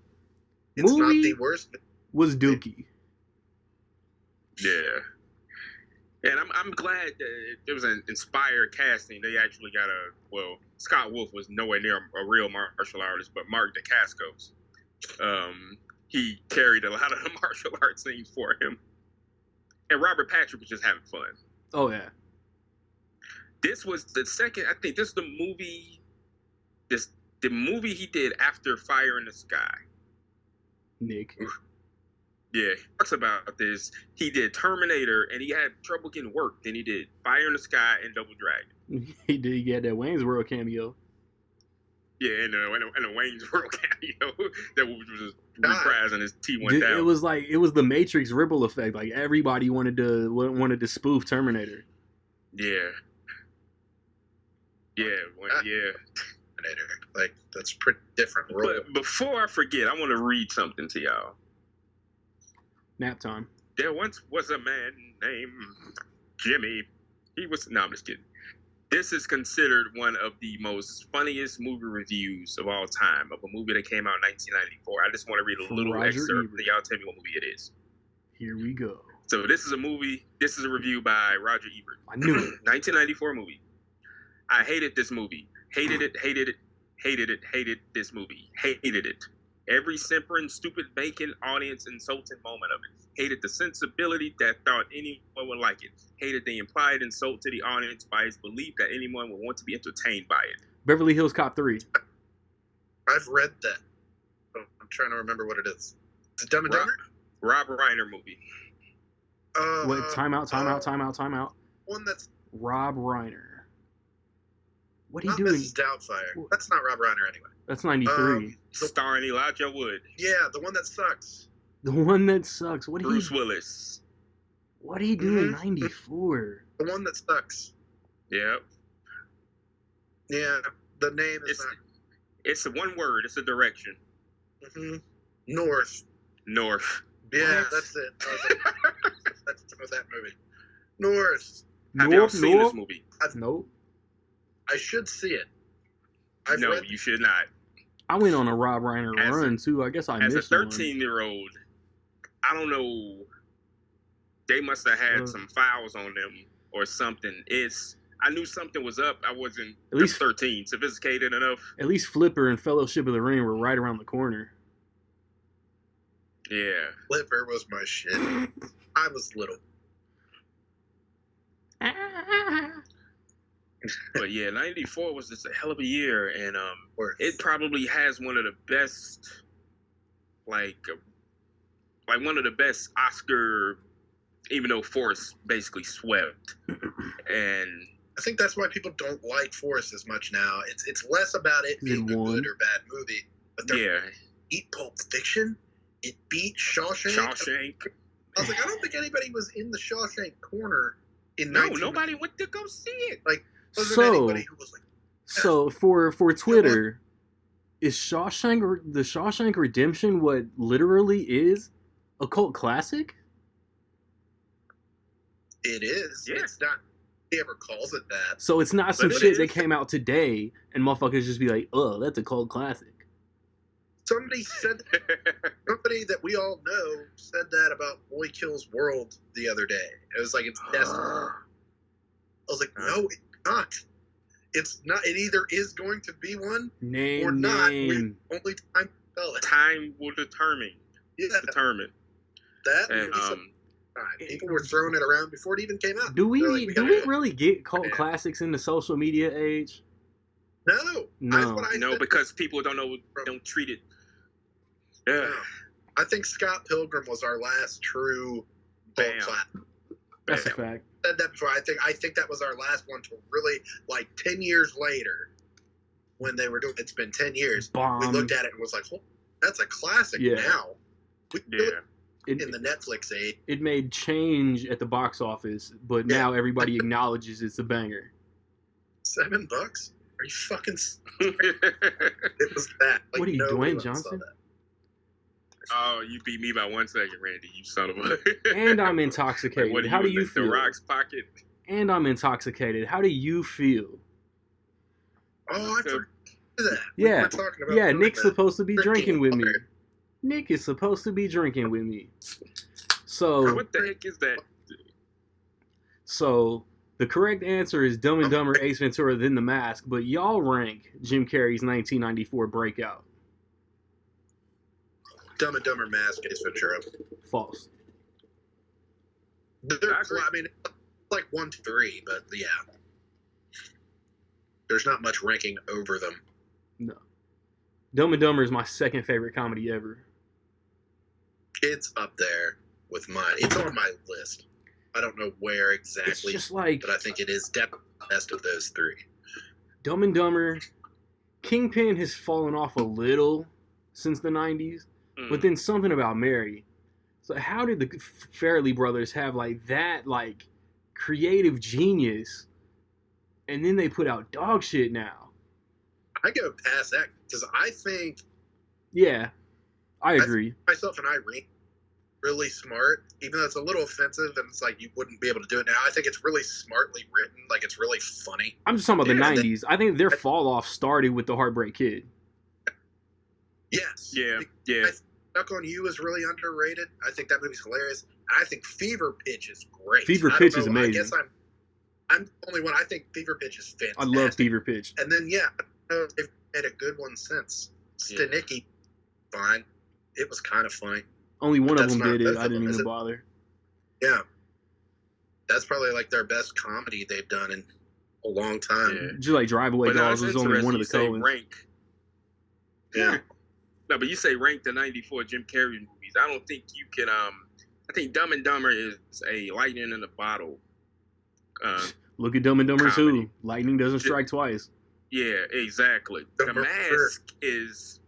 It's not the worst. Was dookie. Yeah. And I'm glad that it was an inspired casting. They actually got Scott Wolf was nowhere near a real martial artist, but Mark Dacascos, he carried a lot of the martial arts scenes for him. And Robert Patrick was just having fun. Oh, yeah. This was the second, I think this is the movie he did after Fire in the Sky. Nick. Yeah, he talks about this. He did Terminator, and he had trouble getting work. Then he did Fire in the Sky and Double Dragon. He did. He had that Wayne's World cameo. Yeah, and a Wayne's World cameo that was just reprising his T-1000. It was the Matrix ripple effect. Like everybody wanted to spoof Terminator. Yeah. Yeah. Terminator. Like that's a pretty different role. But before I forget, I want to read something to y'all. Nap time. There once was a man named Jimmy. I'm just kidding. This is considered one of the most funniest movie reviews of all time of a movie that came out in 1994. I just want to read a little excerpt. Y'all tell me what movie it is. Here we go. So this is a movie. This is a review by Roger Ebert. I knew it. 1994 movie. I hated this movie. Hated it. Hated this movie. Hated it. Every simpering, stupid, vacant, audience insulting moment of it. Hated the sensibility that thought anyone would like it. Hated the implied insult to the audience by his belief that anyone would want to be entertained by it. Beverly Hills Cop 3. I've read that. I'm trying to remember what it is. Is it Dumb and Dumber? Rob Reiner movie. Wait, time out. One that's... Rob Reiner. What are you doing? doing? Mrs. Doubtfire. That's not Rob Reiner anyway. That's 93. Starring Elijah Wood. Yeah, the one that sucks. The one that sucks. What Bruce Willis. What are you doing in 94? The one that sucks. Yep. Yeah, the name is not... It's a one word. It's a direction. Mm-hmm. North. Yeah, what? That's it. That's that movie. North. Have y'all seen this movie? Nope. I should see it. You should not. I went on a Rob Reiner run, too. I guess I missed one. As a 13-year-old, I don't know. They must have had some files on them or something. I knew something was up. I wasn't at least 13, sophisticated enough. At least Flipper and Fellowship of the Ring were right around the corner. Yeah. Flipper was my shit. I was little. But yeah, 94 was just a hell of a year, and it probably has one of the best, like one of the best Oscar, even though Forrest basically swept. And I think that's why people don't like Forrest as much now. It's less about it being a good or bad movie, but it beat Pulp Fiction. It beat Shawshank. I was like, I don't think anybody was in the Shawshank corner in 19... nobody went to go see it. Like, wasn't anybody who was like... So for Twitter, is the Shawshank Redemption what literally is a cult classic? It is. Yeah. It's not. He ever calls it that. So it's not some shit that came out today and motherfuckers just be like, "Oh, that's a cult classic." Somebody that we all know said that about Boy Kills World the other day. It was like it's destiny. I was like, no, it's not. It's not. It either is going to be one or not. Only time will tell it. Time will determine. Yeah. Determine. That and people were throwing it around before it even came out. Do we really get cult classics in the social media age? No. No, because people don't treat it. Yeah. No. I think Scott Pilgrim was our last true cult classic. That's a fact. I said that before. I think that was our last one to really, like, 10 years later, when they were doing it's been 10 years, we looked at it and was like, oh, that's a classic now. In the Netflix age. It made change at the box office, but now everybody acknowledges it's a banger. $7? Are you fucking it was that. Like, what are you, Dwayne Johnson? Oh, you beat me by 1 second, Randy, you son of a... And I'm intoxicated. Like, how do you feel? The Rock's pocket? And I'm intoxicated. How do you feel? Oh, I forgot that. Yeah. We talking about Nick's supposed to be drinking with me. Nick is supposed to be drinking with me. So what the heck is that? So the correct answer is Dumb and Dumber, Ace Ventura, then The Mask, but y'all rank Jim Carrey's 1994 Breakout. Dumb and Dumber, Mask, Ace Ventura. False. I mean, it's like 1, 2, 3, but yeah. There's not much ranking over them. No. Dumb and Dumber is my second favorite comedy ever. It's up there with mine. It's on my list. I don't know where exactly, it's just like, but I think it is definitely the best of those three. Dumb and Dumber, Kingpin has fallen off a little since the 90s, but then something about Mary. So how did the Farrelly brothers have like that like creative genius, and then they put out dog shit now? I go past that because I think. Yeah, I agree. Myself and Irene, really smart, even though it's a little offensive and it's like you wouldn't be able to do it now. I think it's really smartly written, like it's really funny. I'm just talking about the 90s. I think their fall off started with The Heartbreak Kid. Yes. Yeah. Stuck on You is really underrated. I think that movie's hilarious. And I think Fever Pitch is great. Fever Pitch is amazing. I guess I'm the only one. I think Fever Pitch is fantastic. I love Fever Pitch. And then they've made a good one since. Stanicky, fine. It was kind of funny. Only one of them did it. I didn't even bother. Yeah. That's probably like their best comedy they've done in a long time. Yeah. Just like Drive Away Dolls was only one of the Coens. Rank. Yeah. No, but you say rank the 94 Jim Carrey movies. I don't think you can. I think Dumb and Dumber is a lightning in a bottle. Look at Dumb and Dumber 2. Lightning doesn't strike twice. Yeah, exactly. The Mask is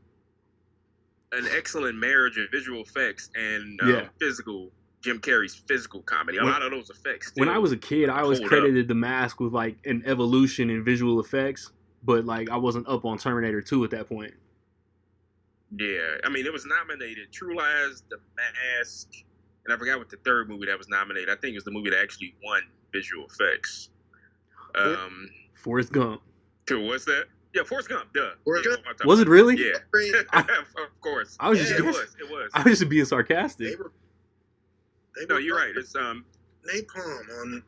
an excellent marriage of visual effects and physical. Jim Carrey's physical comedy. A lot of those effects. When I was a kid, I always credited The Mask with like an evolution in visual effects, but like I wasn't up on Terminator 2 at that point. Yeah, I mean, it was nominated. True Lies, The Mask, and I forgot what the third movie that was nominated. I think it was the movie that actually won visual effects. Forrest Gump. What's that? Yeah, Forrest Gump. Duh. Forrest Gump? Was it really? Yeah, of course. I was just it was. I was just being sarcastic. No, you're right. It's napalm on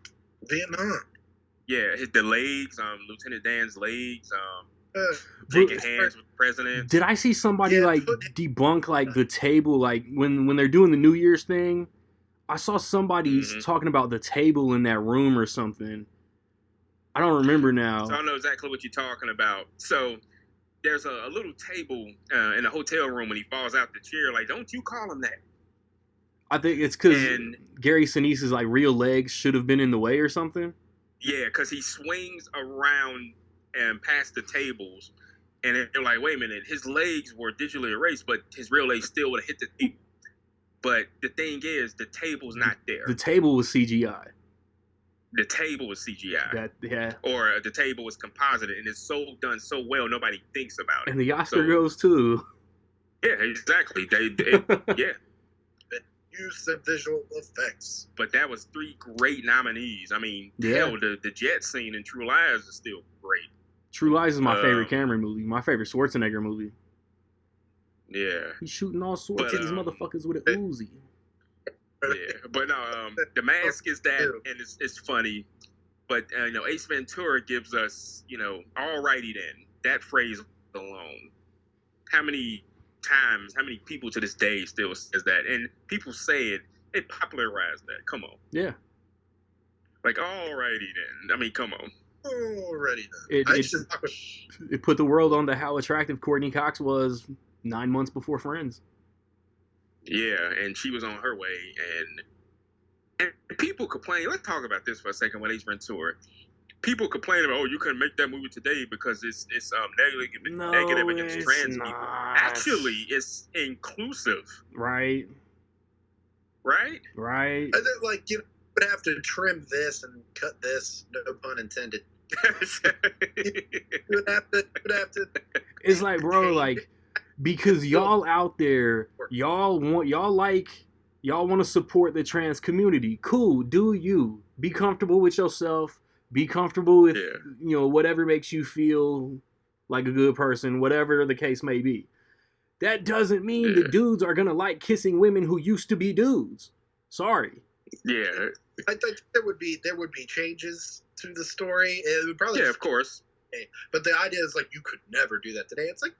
Vietnam. Yeah, the legs, Lieutenant Dan's legs, shaking hands with the president. Did I see somebody debunk like the table, like when they're doing the New Year's thing? I saw somebody talking about the table in that room or something. I don't remember now. So I don't know exactly what you're talking about. So there's a little table in a hotel room when he falls out the chair. Like, don't you call him that? I think it's because Gary Sinise's like real legs should have been in the way or something. Yeah, because he swings around and past the tables, and they're like, wait a minute, his legs were digitally erased, but his real legs still would have hit the table. But the thing is, the table's not there. The table was CGI. the table was CGI. Yeah. Or the table was composited, and it's done so well, nobody thinks about it. And the Oscar goes too. Yeah, exactly. Yeah. Use of visual effects. But that was 3 great nominees. I mean, hell, the jet scene in True Lies is still great. True Lies is my favorite Cameron movie. My favorite Schwarzenegger movie. Yeah. He's shooting all sorts of these motherfuckers with an Uzi. Yeah, but no, The Mask is that, and it's funny. But, Ace Ventura gives us, alrighty then. That phrase alone. How many people to this day still says that? And people say it popularized that. Come on. Yeah. Like, alrighty then. I mean, come on. Alrighty then. It put the world on to how attractive Courtney Cox was 9 months before Friends. Yeah, and she was on her way, and people complain. Let's talk about this for a second with Ace Ventura. People complain about, you couldn't make that movie today because it's negative against trans people. Actually, it's inclusive. I Right. think, you would have to trim this and cut this. No pun intended. you would have to. It's like, bro, because y'all out there, y'all want to support the trans community. Cool, do you. Be comfortable with yourself. Be comfortable with, whatever makes you feel like a good person, whatever the case may be. That doesn't mean that dudes are going to like kissing women who used to be dudes. Sorry. Yeah. I think there would be changes to the story. It would probably of course. But the idea is, you could never do that today. It's like,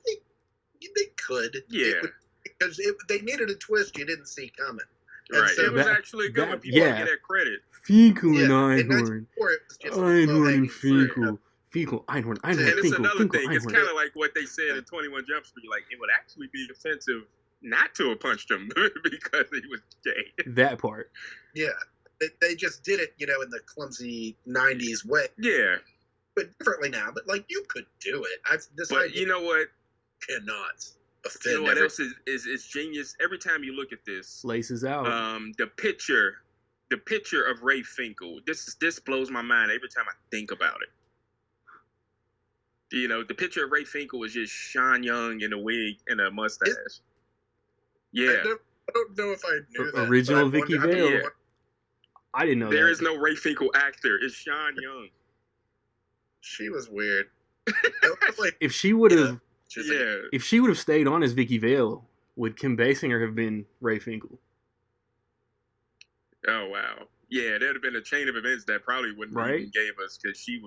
they could. Yeah. Because they needed a twist you didn't see coming. Right. So it was actually good when people get that credit. Fecal and Einhorn. Einhorn and Fecal. Fecal, Einhorn, and it's Fecal, another Fecal, thing. Einhorn. It's kind of like what they said in 21 Jump Street. It would actually be offensive not to have punched him because he was gay. That part. Yeah. They just did it, in the clumsy 90s way. Yeah. But differently now. But, you could do it. But you know what? Cannot. You know what else is genius? Every time you look at this, laces out. The picture of Ray Finkel. This blows my mind every time I think about it. The picture of Ray Finkel is just Sean Young in a wig and a mustache. Yeah. I don't know if I knew that. Original Vicky Vale. I didn't know There is no Ray Finkel actor. It's Sean Young. She was weird. If she would have. If she would have stayed on as Vicky Vale, would Kim Basinger have been Ray Finkel? Oh, wow. Yeah, there'd have been a chain of events that probably wouldn't even gave us, because she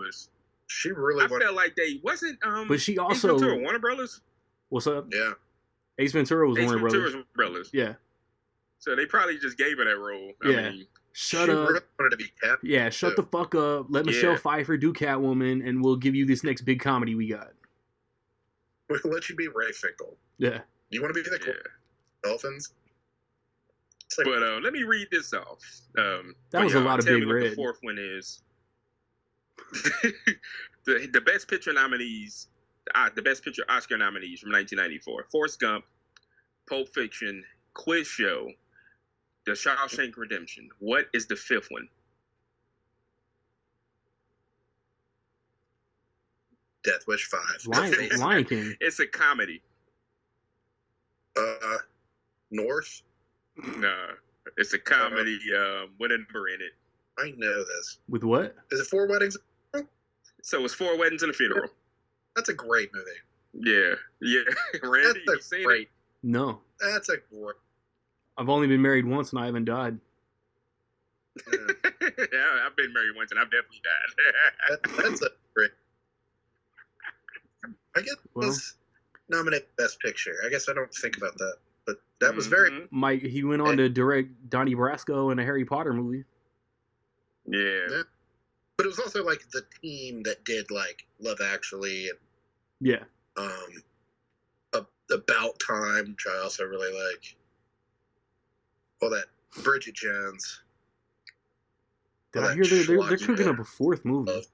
really I felt like they wasn't but she also Ace Ventura, Warner Brothers. What's up? Yeah. Ace Ventura was Warner Brothers. Yeah. So they probably just gave her that role. Yeah. I mean, shut up. Really wanted to be Cat. Yeah, shut the fuck up. Let Michelle Pfeiffer do Catwoman, and we'll give you this next big comedy we got. We'll let you be Ray Finkel. Yeah. You want to be the Dolphins? But let me read this off. That was a lot of big red. The fourth one is the Best Picture nominees. The Best Picture Oscar nominees from 1994: Forrest Gump, Pulp Fiction, Quiz Show, The Shawshank Redemption. What is the fifth one? Death Wish 5. Lion King. It's a comedy. North? No, it's a comedy with a number in it. I know this. With what? Is it 4 Weddings? So it's 4 Weddings and a Funeral. That's a great movie. Yeah. Randy, you seen it? No. That's a great. I've only been married once and I haven't died. Yeah, I've been married once and I've definitely died. That's a great. I guess it was nominated Best Picture. I guess I don't think about that, but that was very. Mike, he went on to direct Donnie Brasco in a Harry Potter movie. Yeah. But it was also the team that did Love Actually and About Time, which I also really like. All that Bridget Jones. Did I hear they're cooking up a fourth movie?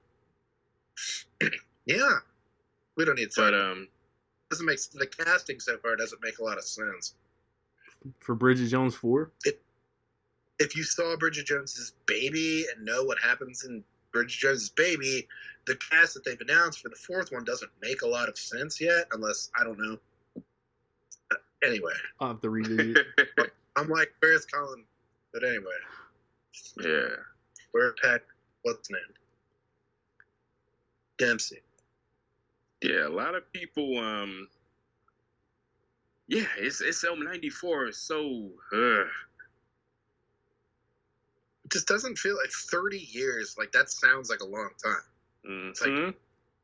Yeah. We don't need to. But doesn't make the casting so far doesn't make a lot of sense. For Bridget Jones 4? It if you saw Bridget Jones's Baby and know what happens in Bridget Jones's Baby, the cast that they've announced for the fourth one doesn't make a lot of sense yet, unless, I don't know. Anyway. I'll have to revisit. I'm like, where's Colin? But anyway. Yeah. Where's Pat? What's his name? Dempsey. Yeah, a lot of people, yeah, it's 94 is so, It just doesn't feel like 30 years. Like, that sounds like a long time. Mm-hmm. It's like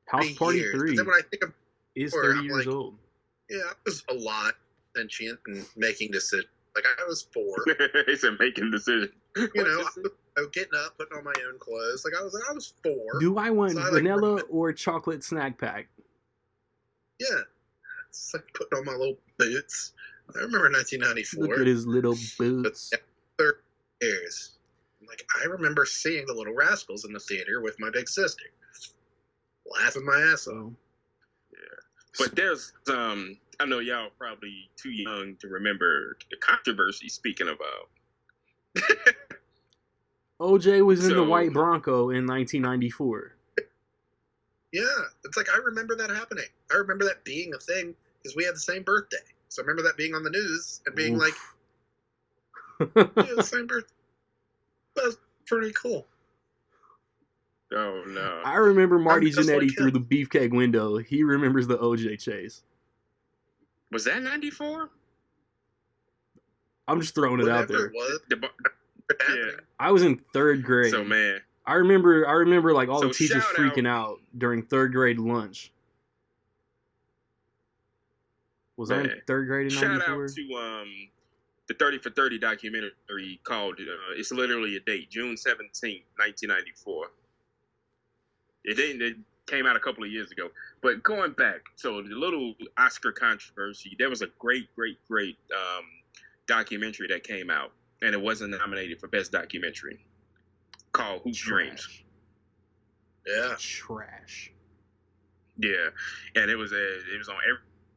House Party years. 3 but then when I think of is 30 years like, old. Yeah, I was a lot sentient and making decisions. Like, I was 4. He said making decisions. You know, I was getting up, putting on my own clothes. Like, I was 4. Do I want So vanilla or chocolate snack pack? Yeah. It's like putting on my little boots. I remember 1994. Look at his little boots. 30 years. Like, I remember seeing The Little Rascals in the theater with my big sister. Laughing my ass off. Yeah. But there's, I know y'all probably too young to remember the controversy speaking about. OJ was in the white Bronco in 1994. Yeah, it's like, I remember that happening. I remember that being a thing because we had the same birthday. So I remember that being on the news and being like, yeah, the same birthday. That's pretty cool. Oh, no. I remember Marty Jannetty through the beefcake window. He remembers the OJ chase. Was that 94? I'm just throwing it out there. It was. Yeah. I was in 3rd grade. So, man. I remember like all the teachers freaking out during 3rd grade lunch. Was I in 3rd grade in 94? Shout out to the 30 for 30 documentary called, it's literally a date, June 17th, 1994. It came out a couple of years ago. But going back, so the little Oscar controversy, there was a great documentary that came out, and it wasn't nominated for Best Documentary, called Whose Dreams. Yeah. Trash. Yeah, and it was on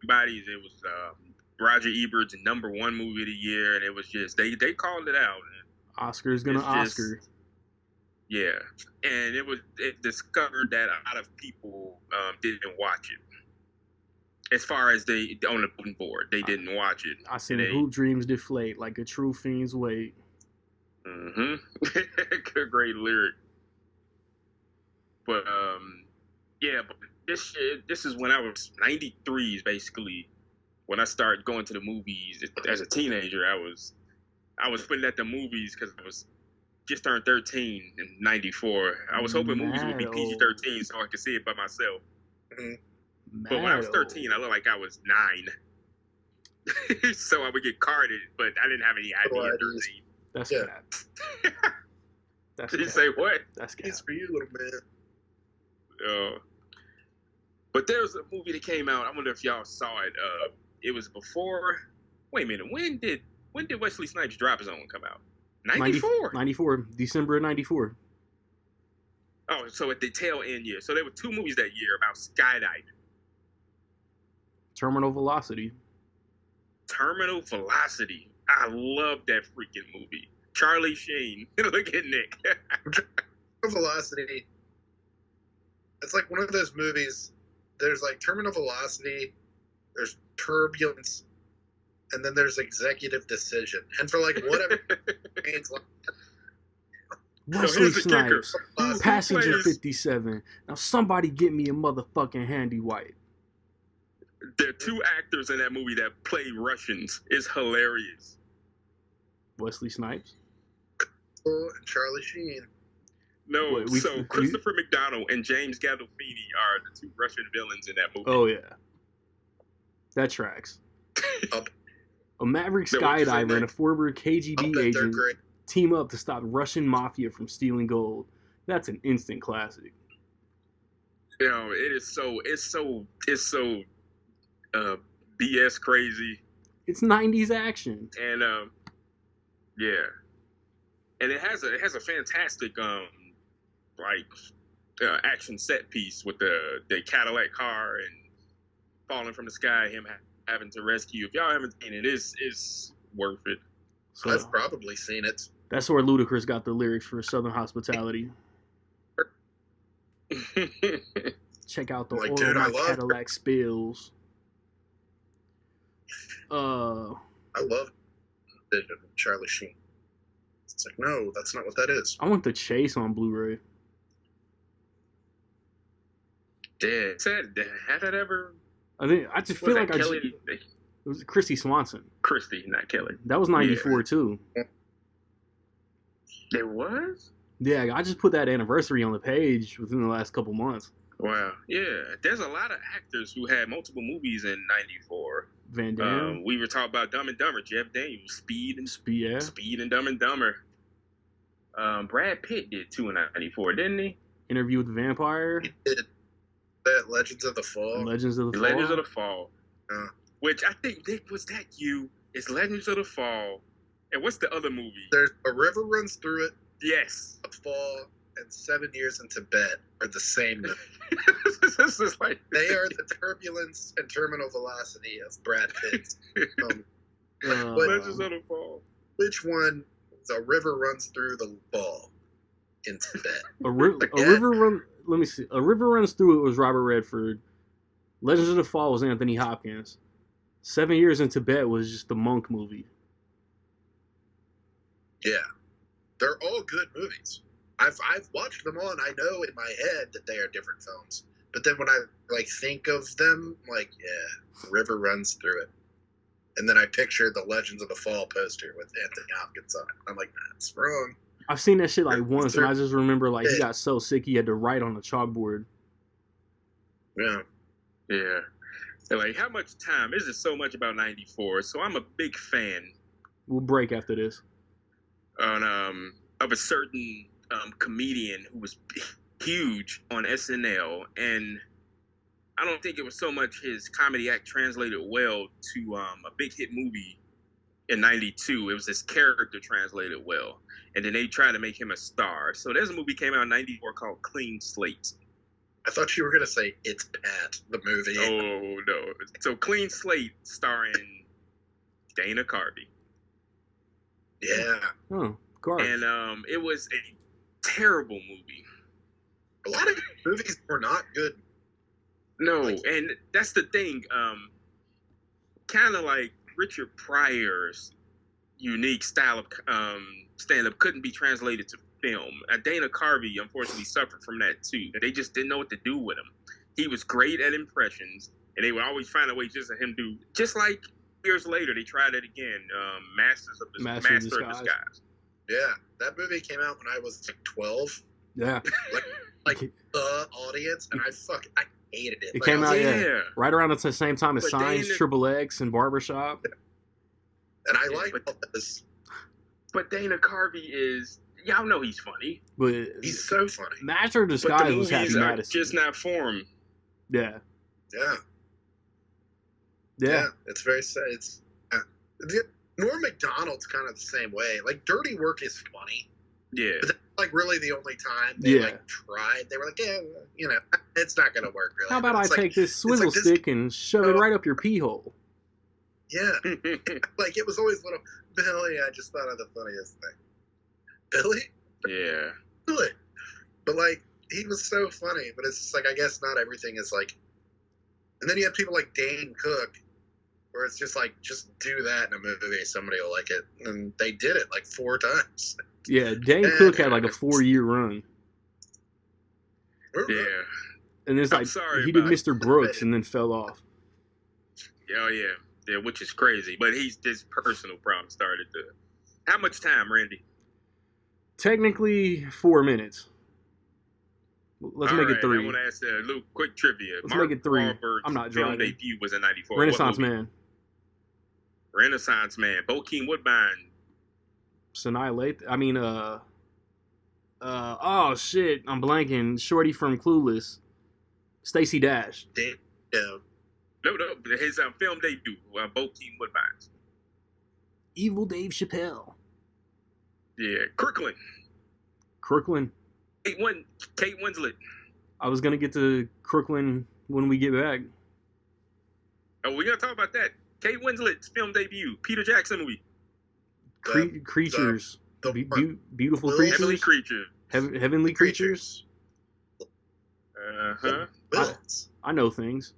everybody's. It was Roger Ebert's #1 movie of the year, and it was just they called it out. Oscar's gonna Oscar. Yeah, and it discovered that a lot of people didn't watch it. As far as on the bulletin board, they didn't watch it. I seen Who Dreams Deflate like a true fiend's weight. Mm-hmm. Great lyric. But yeah, but this is when I was 93s basically. When I started going to the movies as a teenager, I was putting at the movies because I was just turned 13 in 94. I was hoping movies would be PG-13 so I could see it by myself. Mm-hmm. But when I was 13, I looked like I was 9. So I would get carded, but I didn't have any ID at 13. That's cap. Did you say what? That's cap. It's for you, little man. But there was a movie that came out. I wonder if y'all saw it. It was before. Wait a minute. When did Wesley Snipes' Drop Zone come out? 94. 94. December of 94. Oh, so at the tail end year. So there were 2 movies that year about skydiving. Terminal Velocity. I love that freaking movie. Charlie Sheen. Look at Nick. Terminal Velocity. It's like one of those movies. There's like Terminal Velocity. There's Turbulence. And then there's Executive Decision. And for like whatever means, like, Wesley Snipes, Passenger 57. Now somebody get me a motherfucking handy wipe. There are 2 actors in that movie that play Russians. It's hilarious. Wesley Snipes? And Charlie Sheen. No, Christopher McDonald and James Gandolfini are the 2 Russian villains in that movie. Oh, yeah. That tracks. A Maverick skydiver and a former KGB agent team up to stop Russian mafia from stealing gold. That's an instant classic. You know, it's so BS crazy. It's 90s action. And yeah. And it has a fantastic action set piece with the Cadillac car and falling from the sky, him having to rescue. If y'all haven't seen it, it's worth it. So I've probably seen it. That's where Ludacris got the lyrics for Southern Hospitality. Check out the oil my Cadillac spills. I love Charlie Sheen. It's like, no, that's not what that is. I want the Chase on Blu-ray. Had that ever? I just feel like Kelly? It was Christy Swanson. Christy, not Kelly. That was 94 too. There was? Yeah, I just put that anniversary on the page within the last couple months. Wow. Yeah, there's a lot of actors who had multiple movies in 94. Van Damme. We were talking about Dumb and Dumber. Jeff Daniels, Speed and Dumb and Dumber. Brad Pitt did 2 in 94, didn't he? Interview with the Vampire. He did that Legends of the Fall. Legends of the Fall. Which I think, was that you? It's Legends of the Fall. And what's the other movie? There's A River Runs Through It. Yes. The Fall and 7 Years in Tibet are the same movie. This is like they are the turbulence and terminal velocity of Brad Pitt. Legends of the Fall. Which one? A River Runs Through the Fall in Tibet. A river run. Let me see. A River Runs Through It was Robert Redford. Legends of the Fall was Anthony Hopkins. 7 Years in Tibet was just the Monk movie. Yeah, they're all good movies. I've watched them all, and I know in my head that they are different films. But then when I think of them, yeah, River Runs Through It, and then I picture the Legends of the Fall poster with Anthony Hopkins on it. I'm like, that's wrong. I've seen that shit once, and I just remember he got so sick he had to write on the chalkboard. Yeah. Yeah. And how much time? This is so much about 94, so I'm a big fan. We'll break after this. Of a certain comedian who was huge on SNL, and I don't think it was so much his comedy act translated well to a big hit movie in 92. It was his character translated well, and then they tried to make him a star. So there's a movie came out in 94 called Clean Slate. I thought you were going to say It's Pat, the movie. Oh, no. So Clean Slate starring Dana Carvey. Yeah. Oh, Carvey. And it was a terrible movie. A lot of movies were not good. No, and that's the thing. Kind of like Richard Pryor's unique style of stand-up couldn't be translated to film. Dana Carvey, unfortunately, suffered from that too. They just didn't know what to do with him. He was great at impressions, and they would always find a way just to him do. Just like years later, they tried it again. Master of Disguise. Yeah, that movie came out when I was 12. Yeah, like the audience, and I hated it. It came out right around the same time as Signs, Triple X, and Barbershop. And I like this. But Dana Carvey is, y'all know he's funny. But he's so funny. Master of Disguise was Happy Madison. Just not for him. Yeah. It's very sad. Norm Macdonald's kind of the same way. Dirty Work is funny. Yeah. But that's really the only time they tried. They were like, it's not going to work really. How about I take this swivel stick and shove it right up your pee hole? Yeah. It was always little Billy. I just thought of the funniest thing. Billy? Yeah. Billy. But he was so funny. But it's just I guess not everything is And then you have people like Dane Cook, where it's just just do that in a movie, somebody will like it. And they did it 4 times. Yeah, Dane Cook had a 4-year run. Yeah. And it's he did Mr. Brooks and then fell off. Oh, yeah. Yeah, which is crazy. But his personal problem started to... How much time, Randy? Technically, 4 minutes. Let's make it 3. I want to ask a little quick trivia. Let's make it 3. I'm not driving. Film debut was in 94. Renaissance Man. Renaissance Man. Bokeem Woodbine. Sanaa Lathan. I mean, oh shit, I'm blanking. Shorty from Clueless. Stacey Dash. Yeah. No. His film debut. Bokeem Woodbine. Evil Dave Chappelle. Yeah. Crooklyn. Kate Winslet. I was gonna get to Crooklyn when we get back. Oh, we're gonna talk about that. Kate Winslet's film debut. Peter Jackson movie. Creatures. Beautiful creatures. Heavenly creatures. Heavenly creatures. I know things.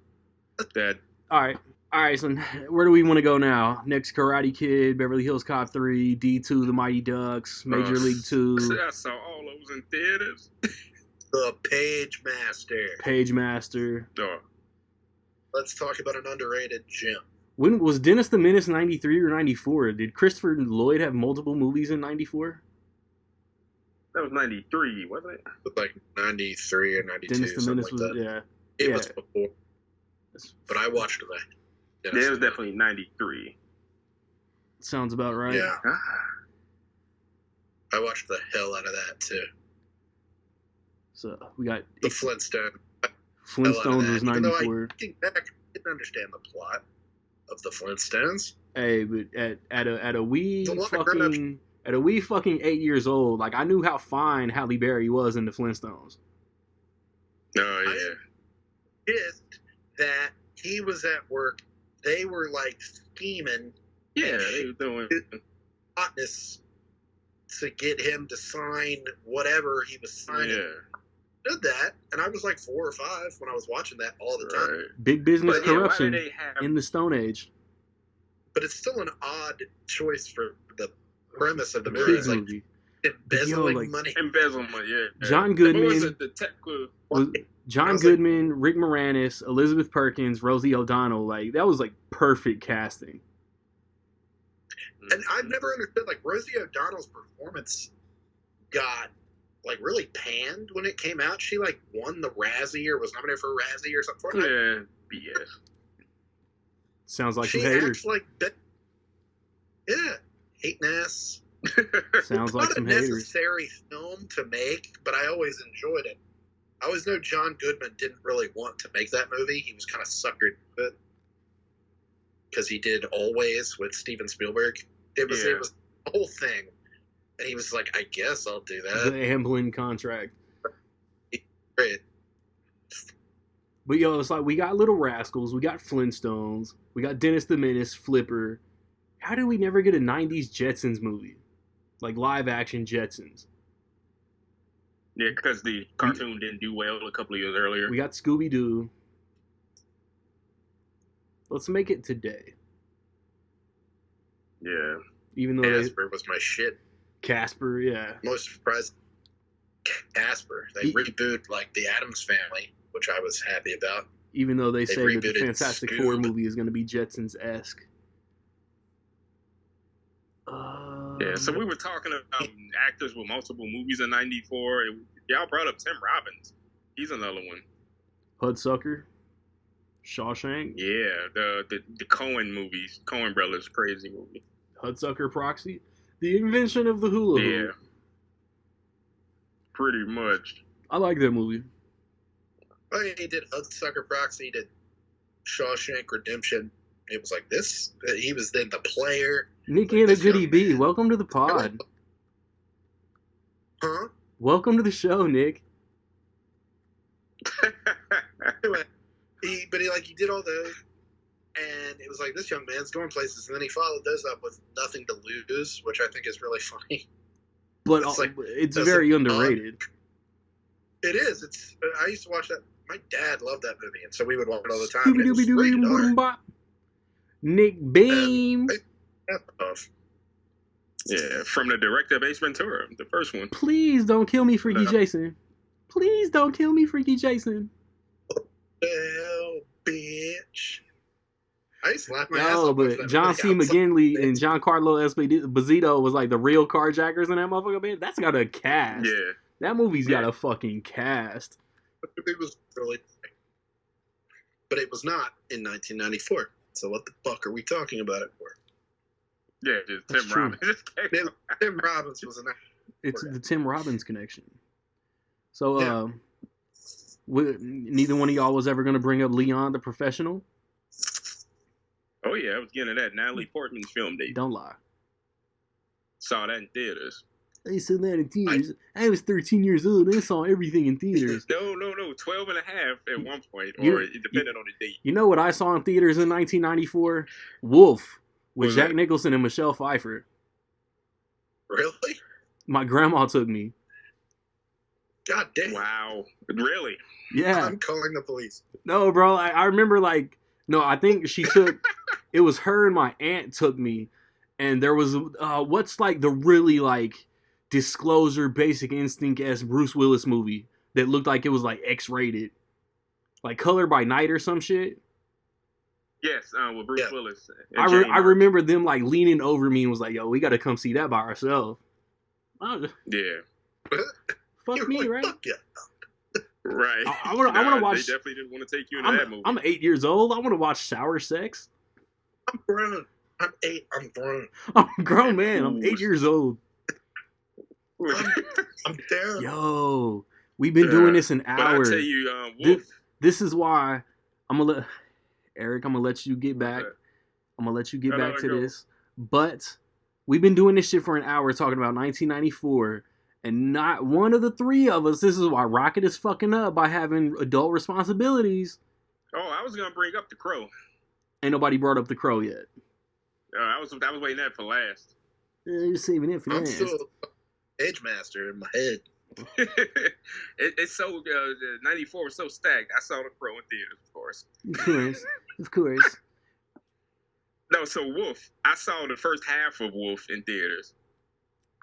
That. All right. So where do we want to go now? Next, Karate Kid, Beverly Hills Cop 3, D2, The Mighty Ducks, Major League 2. I saw all those in theaters. The Page Master. Oh. Let's talk about an underrated gem. When was Dennis the Menace 93 or 94? Did Christopher Lloyd have multiple movies in 94? That was 93, wasn't it? Like 93 or 92. Dennis the Menace like was, that. It was before. But I watched that. Yeah, it was definitely 93. Sounds about right. Yeah. I watched the hell out of that, too. So, we got... The Flintstones was 94. Even though I didn't understand the plot of the Flintstones. Hey, but at a wee fucking 8 years old, like, I knew how fine Halle Berry was in the Flintstones. Oh, yeah. Just that he was at work. They were, like, scheming. Yeah, they were doing... hotness to get him to sign whatever he was signing. Yeah. Did that, and I was like 4 or 5 when I was watching that all the time. Right. Big business corruption in the Stone Age. But it's still an odd choice for the premise of the movie. It's like embezzling money. Embezzlement, yeah. John Goodman. What was it? The tech John Goodman, Rick Moranis, Elizabeth Perkins, Rosie O'Donnell. Like, that was like perfect casting. And I've never understood, like, Rosie O'Donnell's performance got like really panned when it came out. She like won the Razzie or was nominated for a Razzie or something. Yeah, BS. Sounds like she some haters. Acts like hating ass. Sounds like some haters. Not a necessary film to make, but I always enjoyed it. I always know John Goodman didn't really want to make that movie. He was kind of suckered to it because he did Always with Steven Spielberg. It was the whole thing. And he was like, I guess I'll do that. The Amblin contract. Great. But yo, it's like we got Little Rascals, we got Flintstones, we got Dennis the Menace, Flipper. How did we never get a 90s Jetsons movie? Like live action Jetsons. Yeah, because the cartoon didn't do well a couple of years earlier. We got Scooby-Doo. Let's make it today. Yeah. Even though Casper was my shit. Casper, yeah. Most surprised. Casper. They reboot like the Addams Family, which I was happy about. Even though they say that the Fantastic Four movie is going to be Jetsons-esque. Yeah, so we were talking about actors with multiple movies in '94. Y'all brought up Tim Robbins. He's another one. Hudsucker. Shawshank. Yeah, the Coen movies. Coen Brothers, crazy movie. Hudsucker Proxy. The invention of the hula hoop. Yeah. Pretty much. I like that movie. Oh, yeah, he did Hudsucker Proxy, he did Shawshank Redemption. It was like this. He was then the player. Nicky and a Goody B. Welcome to the pod. Huh? Welcome to the show, Nick. Anyway, he did all those, and it was like this young man's going places, and then he followed those up with Nothing to Lose, which I think is really funny. But it's very underrated. It is. I used to watch that. My dad loved that movie, and so we would watch it all the time. It was rated R. Nick Beam. Yeah, from the director of Ace Ventura, the first one. Please don't kill me, Freaky Jason. Please don't kill me, Freaky Jason. Hell, bitch. I used to laugh my ass off. But John C. McGinley and Giancarlo Esposito was like the real carjackers in that motherfucker, man. That's got a cast. Yeah. That movie's got a fucking cast. It was really, but it was not in 1994. So what the fuck are we talking about it for? Yeah, just Tim Robbins. Tim Robbins was an actor. It's the Tim Robbins connection. So, neither one of y'all was ever going to bring up Leon the Professional? Oh, yeah, I was getting that. Natalie Portman's film date. Don't lie. Saw that in theaters. I saw that in theaters. I was 13 years old and I saw everything in theaters. No. 12 and a half at one point, or it depended on the date. You know what I saw in theaters in 1994? Wolf with Jack Nicholson and Michelle Pfeiffer. Really? My grandma took me. God damn. Wow. Really? Yeah. I'm calling the police. No, bro. I remember like, no, I think she took, it was her and my aunt took me. And there was, what's like the really like Disclosure, Basic Instinct-esque Bruce Willis movie that looked like it was like X-rated. Like Color by Night or some shit. Yes, with Bruce Willis. I remember them like leaning over me and was like, yo, we got to come see that by ourselves. Yeah. Fuck me, right? Fuck yeah. Right. I want to watch. They definitely didn't want to take you into that movie. I'm 8 years old. I want to watch Sour Sex. I'm grown. I'm 8. I'm grown. I'm a grown man. I'm 8 years old. I'm down. Yo, we've been doing this an hour. But I tell you, Wolf. This is why I'm gonna let Eric. I'm gonna let you get back. I'm gonna let you get back to this. But we've been doing this shit for an hour, talking about 1994. And not one of the three of us, this is why Rocket is fucking up by having adult responsibilities. Oh, I was going to bring up The Crow. Ain't nobody brought up The Crow yet. I was waiting that for last. You're saving it for last. I'm still Edge Master in my head. It's so, 94 was so stacked. I saw The Crow in theaters, of course. Of course. No, so Wolf. I saw the first half of Wolf in theaters.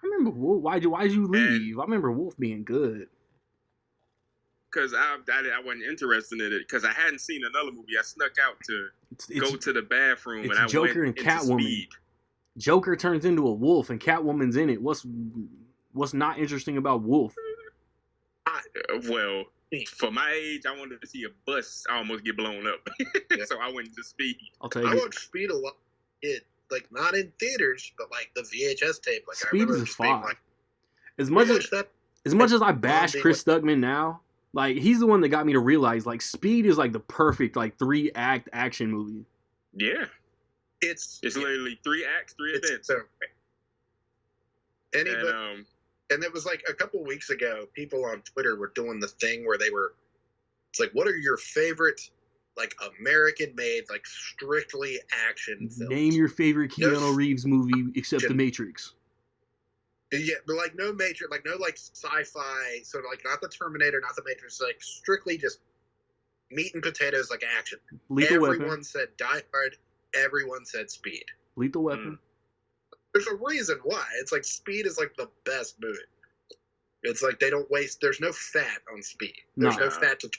I remember Wolf. Why'd you leave? I remember Wolf being good. Because I wasn't interested in it. Because I hadn't seen another movie. I snuck out to go to the bathroom. And I Joker went and Catwoman. Speed. Joker turns into a wolf and Catwoman's in it. What's not interesting about Wolf? Well, for my age, I wanted to see a bus almost get blown up. So I went to Speed. I'll tell you. I watched Speed a lot. Like not in theaters, but like the VHS tape. Like Speed is fine. Like, as much as I bash Chris Stuckman now, like he's the one that got me to realize like Speed is like the perfect like 3-act action movie. Yeah, it's literally 3 acts, 3 events. And it was like a couple weeks ago, people on Twitter were doing the thing where it's like, what are your favorite like American-made, like strictly action films? Name your favorite Keanu Reeves movie except The Matrix. Yeah, but like no Matrix, like no like sci-fi, sort of like not the Terminator, not the Matrix, like strictly just meat and potatoes, like action. Everyone said Die Hard. Everyone said Speed. Lethal Weapon. There's a reason why. It's like Speed is like the best movie. It's like they don't waste. There's no fat on Speed. There's no fat to.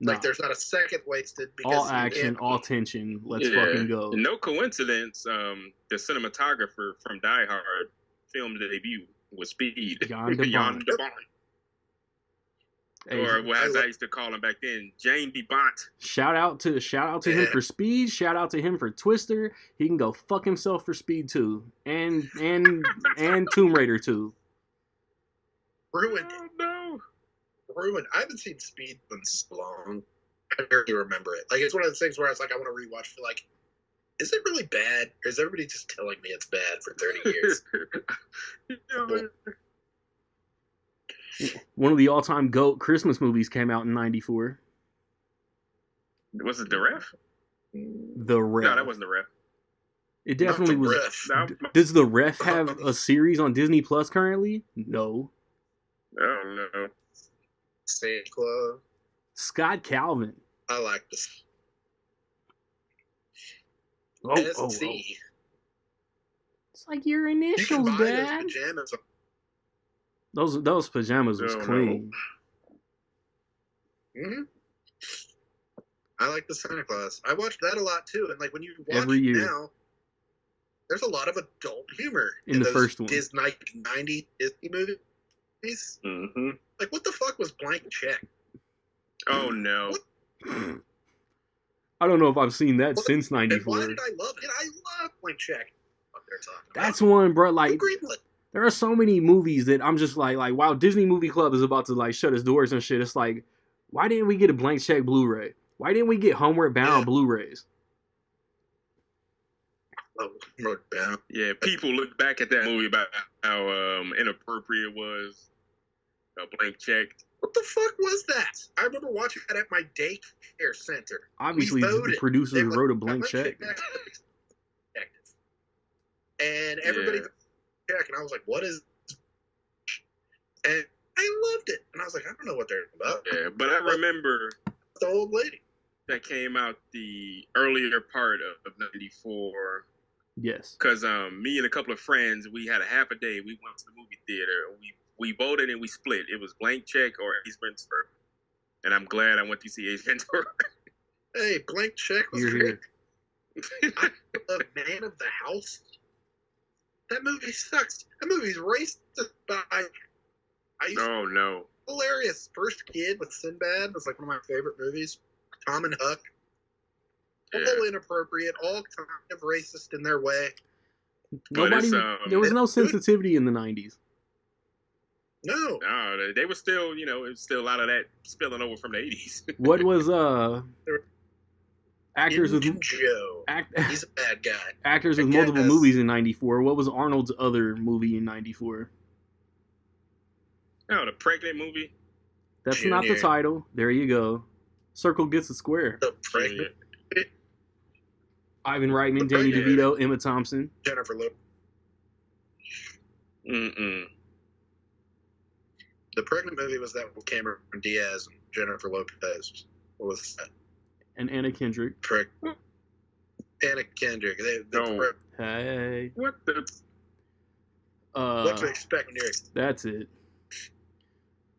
Like, there's not a second wasted. Because all action, all tension. Let's fucking go. No coincidence, the cinematographer from Die Hard filmed the debut with Speed. Jan de Bont. Or as I used to call him back then, Jane de Bont. Shout out to him for Speed. Shout out to him for Twister. He can go fuck himself for Speed 2. And Tomb Raider 2. Ruined it. Ruined. I haven't seen Speed in so long. I barely remember it. Like, it's one of those things where I was like, I want to rewatch for like, is it really bad? Or is everybody just telling me it's bad for 30 years? One of the all-time GOAT Christmas movies came out in 94. Was it The Ref? The Ref. No, that wasn't The Ref. It definitely was. No. Does The Ref have a series on Disney Plus currently? No. Oh, no. Santa Claus. Scott Calvin. I like this. Oh. It's like your initials, Dad. Those pajamas was clean. No. Mm-hmm. I like the Santa Claus. I watched that a lot too, and like when you watch every year now, there's a lot of adult humor in the those first one. Disney 90 Disney movies. Mm-hmm. Like, what the fuck was Blank Check? Oh no! I don't know if I've seen that since '94. Why did I love it? I love Blank Check. What they're talking That's about. One, bro. Like, there are so many movies that I'm just like, wow, Disney Movie Club is about to like shut its doors and shit. It's like, why didn't we get a Blank Check Blu-ray? Why didn't we get Homeward Bound Blu-rays? Homeward Bound. Yeah, people look back at that movie about how inappropriate it was. A Blank Check. What the fuck was that? I remember watching that at my daycare center. Obviously, the producer who wrote a Blank Check. And everybody check, and I was like, what is And I loved it. And I was like, I don't know what they're about. Yeah, but I remember the old lady that came out the earlier part of '94. Yes. Because me and a couple of friends, we had a half a day. We went to the movie theater. We voted and we split. It was Blank Check or Ace Ventura. And I'm glad I went to see Ace Ventura. Hey, Blank Check was great. I love Man of the House. That movie sucks. That movie's racist. No. Hilarious. First Kid with Sinbad was like one of my favorite movies. Tom and Huck. All inappropriate, all kind of racist in their way. Nobody, there was no sensitivity in the 90s. No, they were still, it was still a lot of that spilling over from the 80s. What was actors with Joe? He's a bad guy. Actors with multiple movies in '94. What was Arnold's other movie in '94? Oh, the pregnant movie. That's Junior. Not the title. There you go. Circle gets a square. The pregnant. Ivan Reitman, Danny DeVito, Emma Thompson, Jennifer Lopez. The pregnant movie was that with Cameron Diaz and Jennifer Lopez. What was that? And Anna Kendrick. Anna Kendrick. Hey. What the? What to expect when you're... That's it.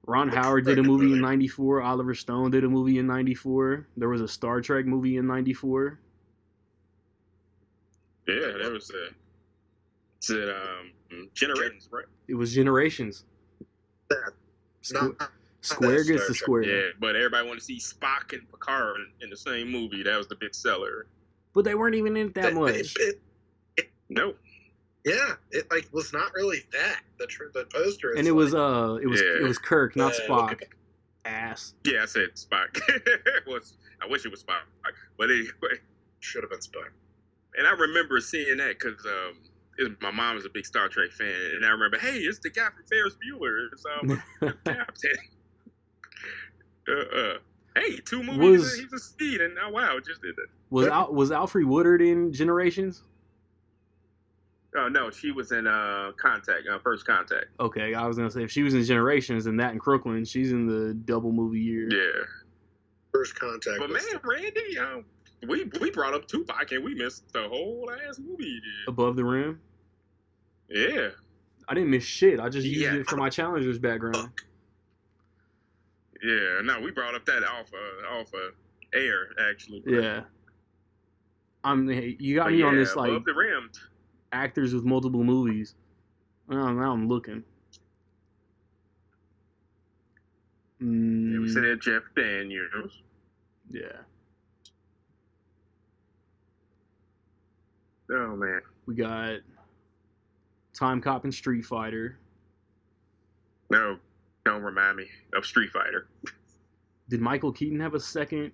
Ron Howard did a movie in '94. Oliver Stone did a movie in '94. There was a Star Trek movie in '94. Yeah, that was Generations, right? It was Generations. Square gets the square. Yeah, but everybody wanted to see Spock and Picard in the same movie. That was the big seller. But they weren't even in it that much. No. Yeah, it was not really that. The poster. And it was Kirk, not Spock. Ass. Yeah, I said Spock. I wish it was Spock, but anyway, should have been Spock. And I remember seeing that because my mom was a big Star Trek fan, and I remember, hey, it's the guy from Ferris Bueller. It's Captain. Hey, 2 movies. He's a Steed, and oh wow, just did that. Was Alfre Woodard in Generations? Oh no, she was in First Contact. Okay, I was gonna say if she was in Generations, then that in Crooklyn, she's in the double movie year. Yeah. First Contact. But man, Randy, we brought up Tupac and we missed the whole ass movie he did. Above the Rim? Yeah. I didn't miss shit. I just used it for my Challengers background. Yeah, no, we brought up that off air, actually. Yeah. You got me on this, Above the Rim. Actors with multiple movies. Now I'm looking. We said Jeff Daniels. Yeah. Oh, man. We got Time Cop and Street Fighter. No, don't remind me of Street Fighter. Did Michael Keaton have a second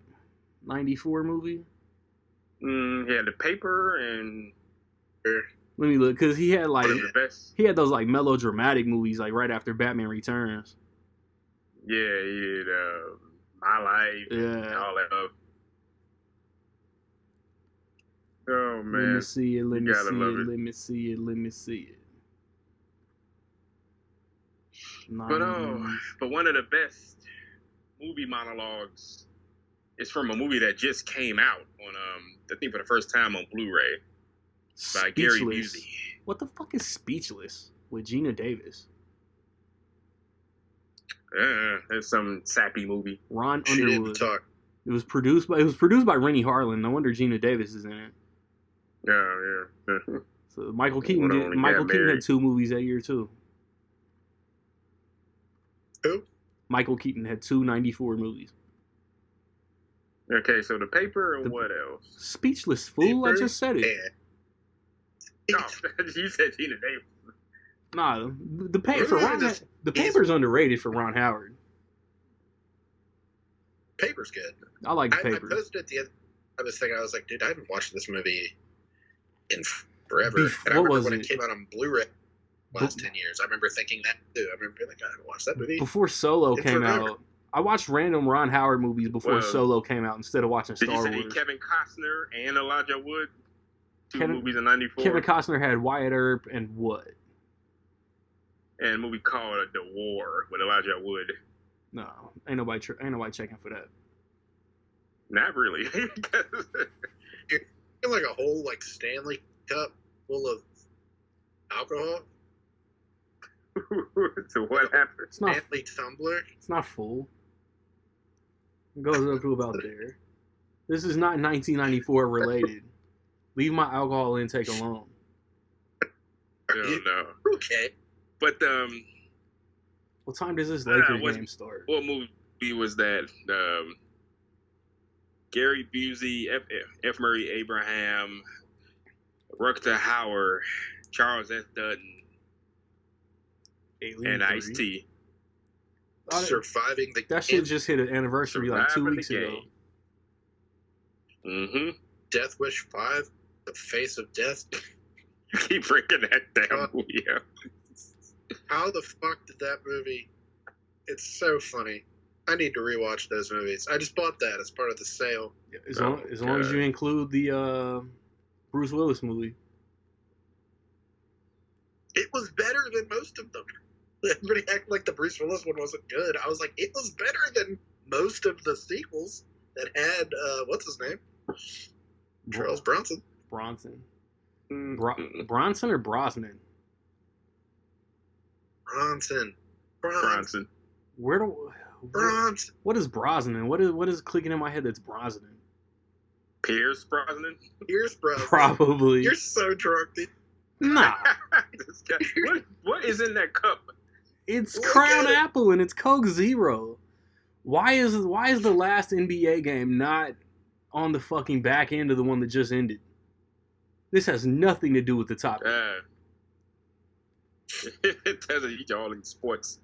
'94 movie? He had The Paper and... Let me look, because he had those like melodramatic movies like right after Batman Returns. Yeah, he did My Life and all that stuff. Oh man. Let me see it. Let me see it. But one of the best movie monologues is from a movie that just came out on I think for the first time on Blu-ray by Gary Busey. What the fuck is Speechless with Gina Davis? It's some sappy movie. Ron Underwood. It was produced by Rennie Harlan. No wonder Gina Davis is in it. Yeah. So Michael Keaton had 2 movies that year too. Who? Michael Keaton had 2 '94 movies. Okay, so The Paper and what else? Speechless, fool. I just said it. No, you said Gina Davis. Nah, the Paper's underrated for Ron Howard. Paper's good. I like The Paper. I posted it I was like, dude, I haven't watched this movie in forever. And I remember when it came out on Blu-ray last 10 years. I remember thinking that too. I remember being like, I haven't watched that movie. Before Solo came out, I watched random Ron Howard movies before Solo came out instead of watching Star Wars. Did you say Kevin Costner and Elijah Wood? 2 movies in '94. Kevin Costner had Wyatt Earp and what? And a movie called The War with Elijah Wood. No, ain't nobody checking for that. Not really. You're like a whole like Stanley cup full of alcohol. So what happened? It's not Stanley tumbler. It's not full. It goes up to about there. This is not 1994 related. Leave my alcohol intake alone. No. Okay. But what time does this Lakers game start? What movie was that? Gary Busey, F. Murray Abraham, Rutger Hauer, Charles S. Dutton, Alien and Ice-T. Surviving the That shit just hit an anniversary like 2 weeks ago. Mm-hmm. Death Wish 5, The Face of Death. You keep breaking that damn movie up. How the fuck did that movie... It's so funny. I need to rewatch those movies. I just bought that as part of the sale. Yeah, as long as you include the Bruce Willis movie. It was better than most of them. Everybody acted like the Bruce Willis one wasn't good. I was like, it was better than most of the sequels that had, what's his name? Charles Bronson. Bronson or Brosnan? Bronson. Bronson. Bronson. What is Brosnan? What is clicking in my head that's Brosnan? Pierce Brosnan? Pierce Brosnan. Probably. You're so drunk, dude. Nah. This guy, what is in that cup? It's Crown Apple and it's Coke Zero. Why is the last NBA game not on the fucking back end of the one that just ended? This has nothing to do with the topic. It tells you y'all in sports.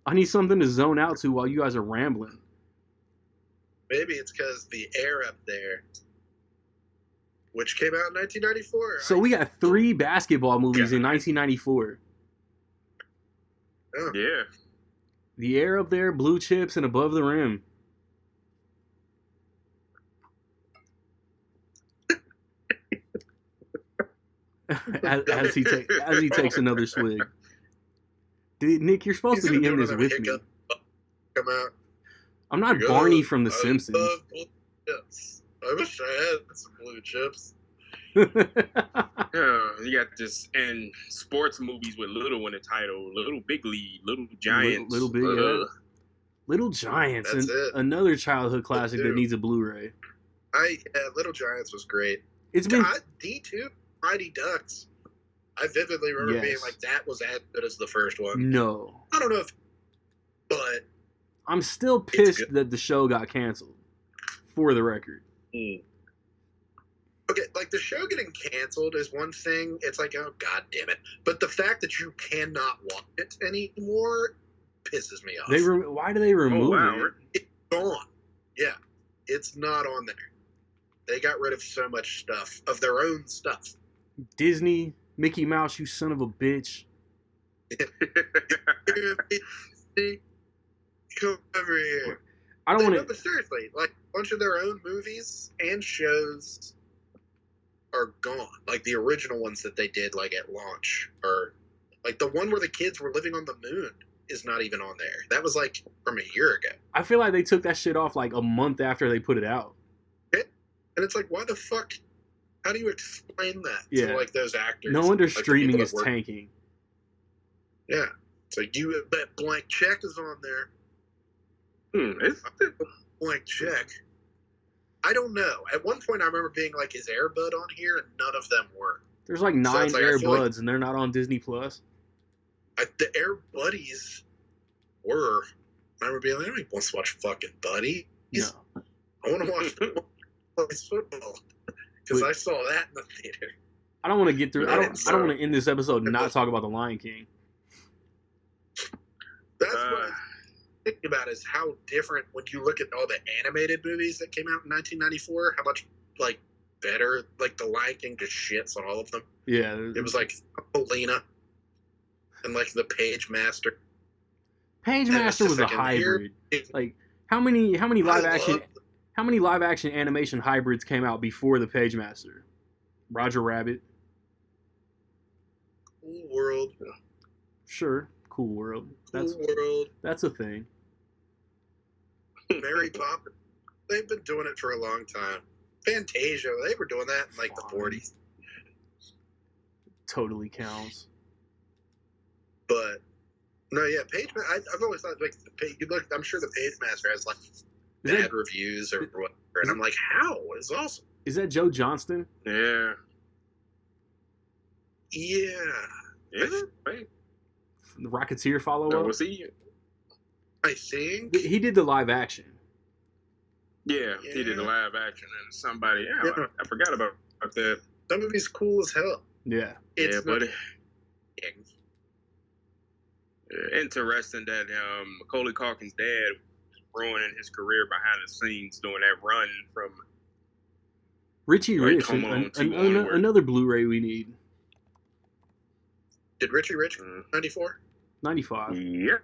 I need something to zone out to while you guys are rambling. Maybe it's because the air up there, which came out in 1994. So we got 3 basketball movies in 1994. Oh. Yeah. The Air Up There, Blue Chips, and Above the Rim. as he takes another swig. Dude, Nick, you're supposed to be in this with me. Come out. I'm not Barney from The Simpsons. Chips. I wish I had some blue chips. You got this and sports movies with little in the title, Little Big League, Little Giants, Little Giants, and another childhood classic that needs a Blu-ray. Little Giants was great. It's been D2, Mighty Ducks. I vividly remember being like, that was as good as the first one. No, I don't know but I'm still pissed that the show got canceled. For the record. Okay, like the show getting canceled is one thing. It's like, oh god damn it! But the fact that you cannot watch it anymore pisses me off. Why do they remove it? It's gone. Yeah, it's not on there. They got rid of so much stuff of their own stuff. Disney, Mickey Mouse, you son of a bitch. Come over here. I don't want to. But seriously, like a bunch of their own movies and shows are gone. Like the original ones that they did, like at launch, or like the one where the kids were living on the moon is not even on there. That was like from a year ago. I feel like they took that shit off like a month after they put it out. And it's like, why the fuck? How do you explain that to like those actors? No wonder like, streaming is tanking. Yeah, it's like that blank check is on there. Blank check. I don't know. At one point, I remember being like, "Is Air Bud on here?" And none of them were. There's like 9 Air Buds, and they're not on Disney Plus. The Air Buddies were. I remember being like, "Nobody wants to watch fucking Buddies." No. I want to watch plays football because I saw that in the theater. I don't want to get through. I don't want to end this episode and not talk about the Lion King. That's what I'm thinking about is how different when you look at all the animated movies that came out in 1994. How much like better like the Lion King just shits on all of them. Yeah, it was like Polina and like the Page Master. Page Master was a hybrid. Like how many live action? How many live action animation hybrids came out before the Page Master? Roger Rabbit. Cool World. Sure. Cool World. World. That's a thing. Mary Poppins. They've been doing it for a long time. Fantasia, they were doing that in like the 40s. Totally counts. But no, yeah, I've always thought like I'm sure the Page Master has like bad reviews or whatever, and I'm like, how? It's awesome. Is that Joe Johnston? Yeah. Yeah. Is it? Wait. The Rocketeer follow-up? Oh, was he? I think He did the live action. Yeah, he did the live action, and somebody, I forgot about that. That movie's cool as hell. Yeah. But interesting that Macaulay Culkin's dad ruining his career behind the scenes doing that run from Richie Rich, another Blu-ray we need. Did Richie Rich 94? 95. Yeah.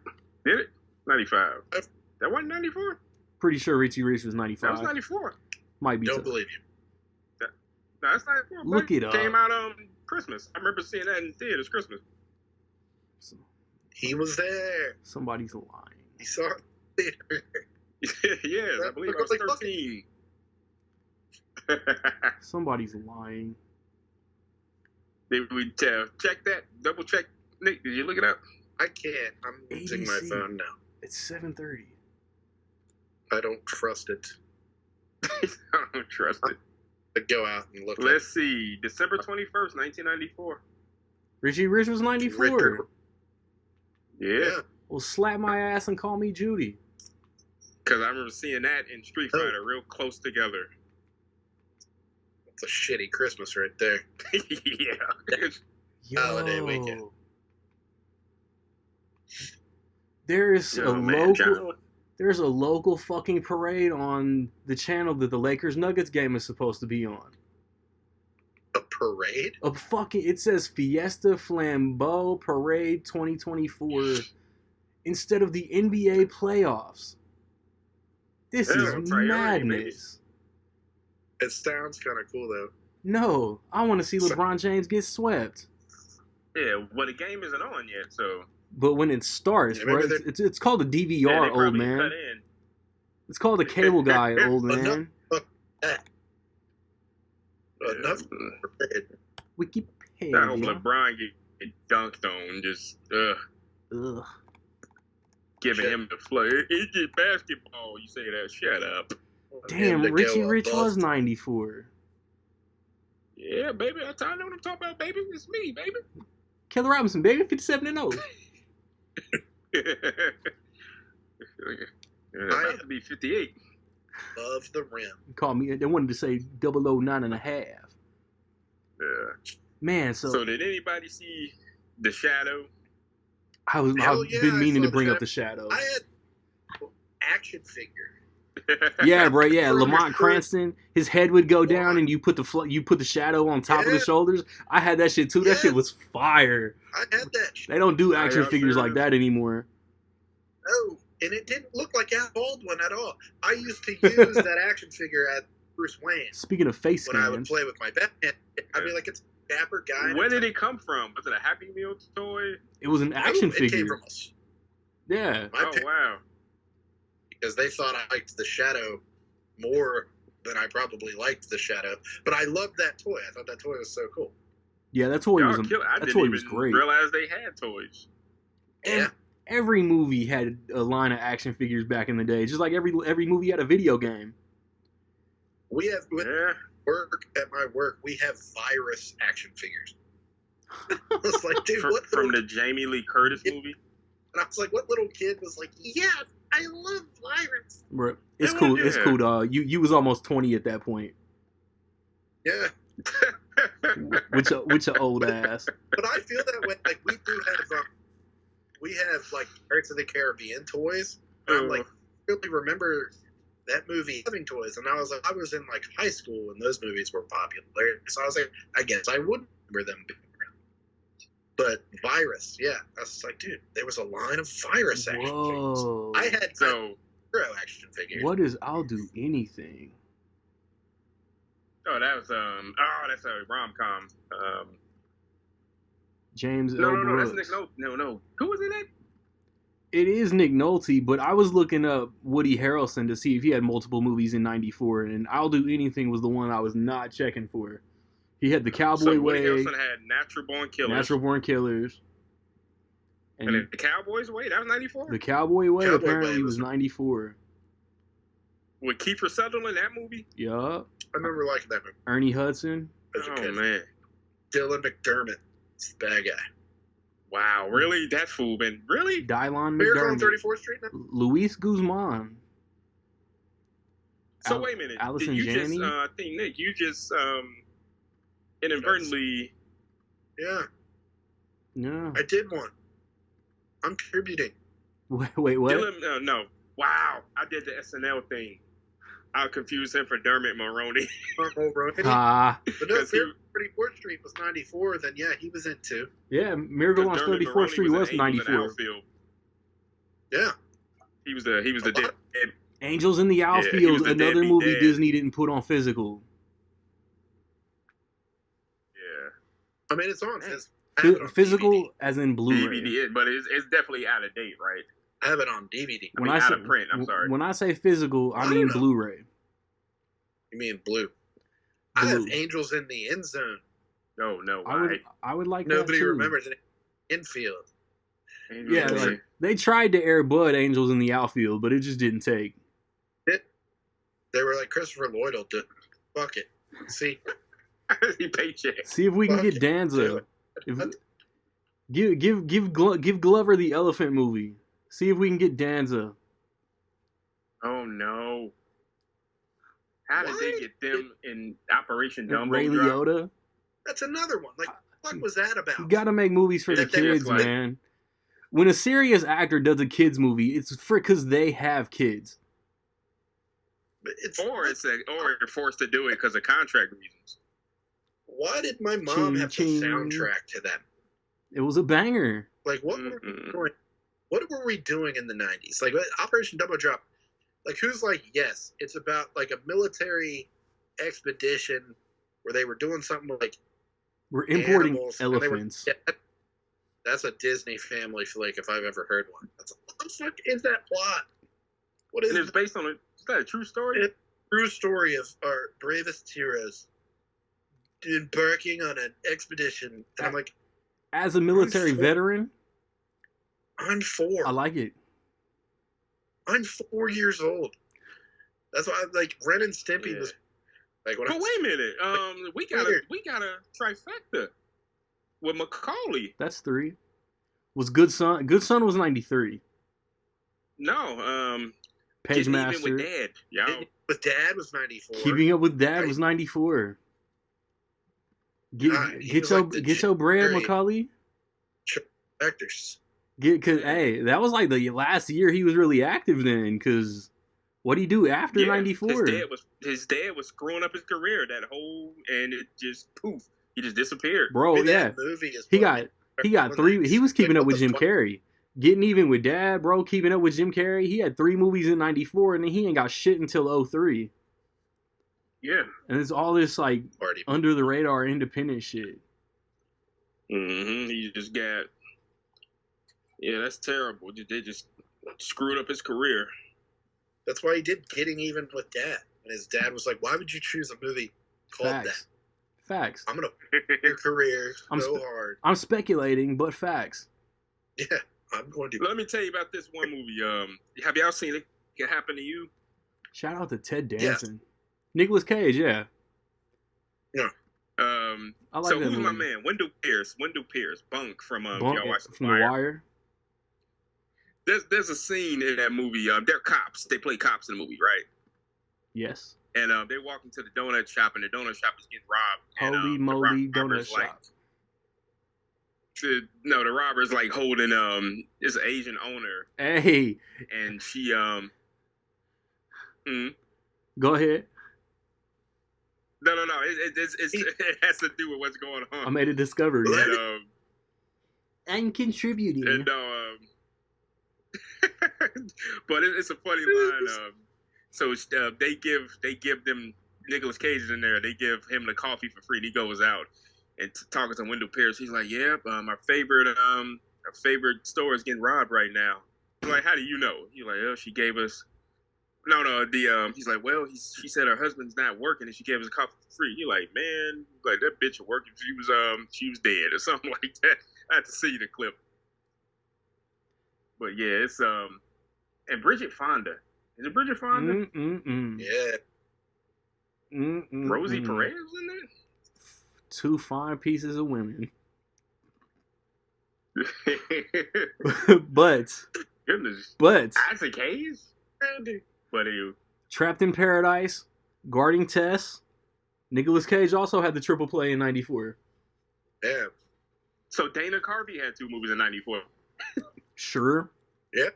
Did it? 95. That wasn't 94? Pretty sure Richie Rich was 95. That was 94. Might be. Don't believe you. No, that's 94. Look it up. Came out Christmas. I remember seeing that in theaters Christmas. He was there. Somebody's lying. He saw it Yes, I believe I was 13. Somebody's lying. Did we check that? Double check. Nick, did you look it up? I can't. I'm using my phone now. It's 7:30. I don't trust it. I don't trust it. Go out and look. Let's see. December 21st, 1994. Richie Rich was 94. Yeah. Well, slap my ass and call me Judy. Because I remember seeing that in Street Fighter real close together. That's a shitty Christmas right there. Yeah. Holiday weekend. There's a local fucking parade on the channel that the Lakers Nuggets game is supposed to be on. A parade? It says Fiesta Flambeau Parade 2024 instead of the NBA playoffs. This is madness. It sounds kind of cool though. No, I want to see LeBron James get swept. Yeah, well, the game isn't on yet, so. But when it starts, bro, it's called a DVR, old man. It's called a cable guy, old man. Wikipedia. I hope LeBron get dunked on, just giving him the flow. It's just basketball. You say that? Shut up. Damn, Richie Rich was 94. Yeah, baby. I know what I'm talking about, baby. It's me, baby. Keller Robinson, baby, 57-0. About to be 58. Above the rim. Call me. They wanted to say 009.5. Yeah. Man, so did anybody see The Shadow? I've been meaning to bring up The Shadow. I had action figure. Yeah, bro. Yeah, Lamont Cranston. His head would go down, and you put the shadow on top of the shoulders. I had that shit too. That shit was fire. I had that shit. They don't do action figures like that anymore. Oh, and it didn't look like Al Baldwin at all. I used to use that action figure at Bruce Wayne. Speaking of face scans, when I would play with my Batman, I mean, like, it's a dapper guy. Where did it come from? Was it a Happy Meal toy? It was an action figure. It came from us. Yeah. Wow. Because they thought I liked the Shadow more than I probably liked the Shadow. But I loved that toy. I thought that toy was so cool. Yeah, that toy was great. I didn't even realize they had toys. Yeah. Every movie had a line of action figures back in the day. Just like every movie had a video game. We have at my work, we have Virus action figures. I was like, dude, from the Jamie Lee Curtis movie? And I was like, what little kid was like, yeah, I love Virus. Bro, it's cool. It's cool, dog. You was almost 20 at that point. Yeah. with your old ass. But I feel that way. Like, we have like Pirates of the Caribbean toys. And I'm like, I really remember that movie having toys. And I was in like high school when those movies were popular. So I was like, I guess I wouldn't remember them being around. But Virus, yeah. I was like, dude, there was a line of Virus action figures. I had Hero action figures. What is I'll Do Anything? Oh, that was that's a rom-com. James L. Brooks. That's Nick Nolte. No. Who was in that? It is Nick Nolte, but I was looking up Woody Harrelson to see if he had multiple movies in '94, and I'll Do Anything was the one I was not checking for. He had The Cowboy Way. Woody Harrelson had Natural Born Killers. And The Cowboy's Way, that was '94? The Cowboy Way apparently was '94. With Kiefer Sutherland, that movie? Yup. I remember liking that movie. Ernie Hudson. Oh, man. Dylan McDermott. It's the bad guy. Wow, really? That fool been... Really? Dylan Miracle on McDermott. 34th Street now? Luis Guzman. So wait a minute. Allison Did you Janney? just, I think, Nick, you just inadvertently... Yeah. No. I did one. I'm contributing. Wait, what? Dylan, no. Wow. I did the SNL thing. I'll confuse him for Dermot Mulroney. Ah. But no, 34th Street was 94, then yeah, he was in too. Yeah, Miracle on 34th Street was 94. Yeah. He was the dead. Angels in the Outfield, the another deadbeat movie dad. Disney didn't put on physical. Yeah. I mean, it's on. Physical DVD. as in Blu-ray. DVD, but it's definitely out of date, right? I have it on DVD. When out say, of print, I'm sorry. When I say physical, I mean Blu-ray. You mean blue? I have Angels in the End Zone. No. I would like Nobody that too. remembers it. Infield. Yeah, like, they tried to Air Bud Angels in the Outfield, but it just didn't take. They were like, Christopher Lloyd will do it. Fuck it. See? He paycheck. See if we can get Danza. Give Glover the Elephant movie. See if we can get Danza. Oh no! How did they get them in Operation Dumbo Ray Drop? Liotta. That's another one. Like, what was that about? You gotta make movies for the kids, like- man. When a serious actor does a kids movie, it's because they have kids. But Or you're forced to do it because of contract reasons. Why did my mom have the soundtrack to that? It was a banger. Like, what were we doing? What were we doing in the 90s? Like, Operation Double Drop. Like, who's like, yes, it's about like a military expedition where they were doing something like We're importing animals, and they were elephants. dead. That's a Disney family flick if I've ever heard one. What the fuck is that plot? What is And it's based on is that a true story? It's a true story of our bravest heroes embarking on an expedition. And I'm like, As a military veteran, I'm 4. I like it. I'm 4 years old. That's why, like, Ren and Stimpy was like. When But wait a minute, we got a trifecta with Macaulay. That's 3. Was Good Son? Good Son was 93. No, Page Getting Master. Even with Dad. Yo. With Dad was 94. Keeping Up with Dad was 94. Get your bread, Macaulay. Actors. Cause that was like the last year he was really active then. Cause what did he do after '94? His dad was screwing up his career and it just poof, he just disappeared. Bro, yeah, movie is he got 3. He was keeping up with Jim Carrey. Getting Even with Dad, bro. Keeping Up with Jim Carrey. He had 3 movies in '94, and then he ain't got shit until 03. Yeah, and it's all this like under the radar independent shit. He just got. Yeah, that's terrible. They just screwed up his career. That's why he did Getting Even with Dad. And his dad was like, why would you choose a movie called that? Facts. I'm going to your career so hard. I'm speculating, but facts. Yeah, I'm going to. Let me tell you about this one movie. Have y'all seen It Can Happen to You? Shout out to Ted Danson. Nicolas Cage, yeah. Yeah. I like so that who's movie. my man? Wendell Pierce, Bunk from Bunk, y'all watch from The Wire. There's a scene in that movie. They're cops. They play cops in the movie, right? Yes. And they walk into the donut shop, and the donut shop is getting robbed. Holy and, moly, donut shop. The robber's like holding this Asian owner. Hey. And she Go ahead. No. It has to do with what's going on. I made a discovery. And, I'm contributing. And but it's a funny line. So they give them Nicolas Cage is in there. They give him the coffee for free. And he goes out, and talking to Wendell Pierce. He's like, "Yep, our favorite store is getting robbed right now." I'm like, "How do you know?" He's like, "Oh, she gave us." No. He's like, "Well, she said her husband's not working, and she gave us a coffee for free." You're like, "Man, like that bitch was working. She was dead or something like that." I had to see the clip. But yeah, it's and Bridget Fonda. Is it Bridget Fonda? Yeah. Rosie Perez in there? Two fine pieces of women. but Goodness. But Isaac Hayes? But Trapped in Paradise, Guarding Tess. Nicolas Cage also had the triple play in '94. Yeah. So Dana Carvey had 2 movies in '94. Sure. Yeah.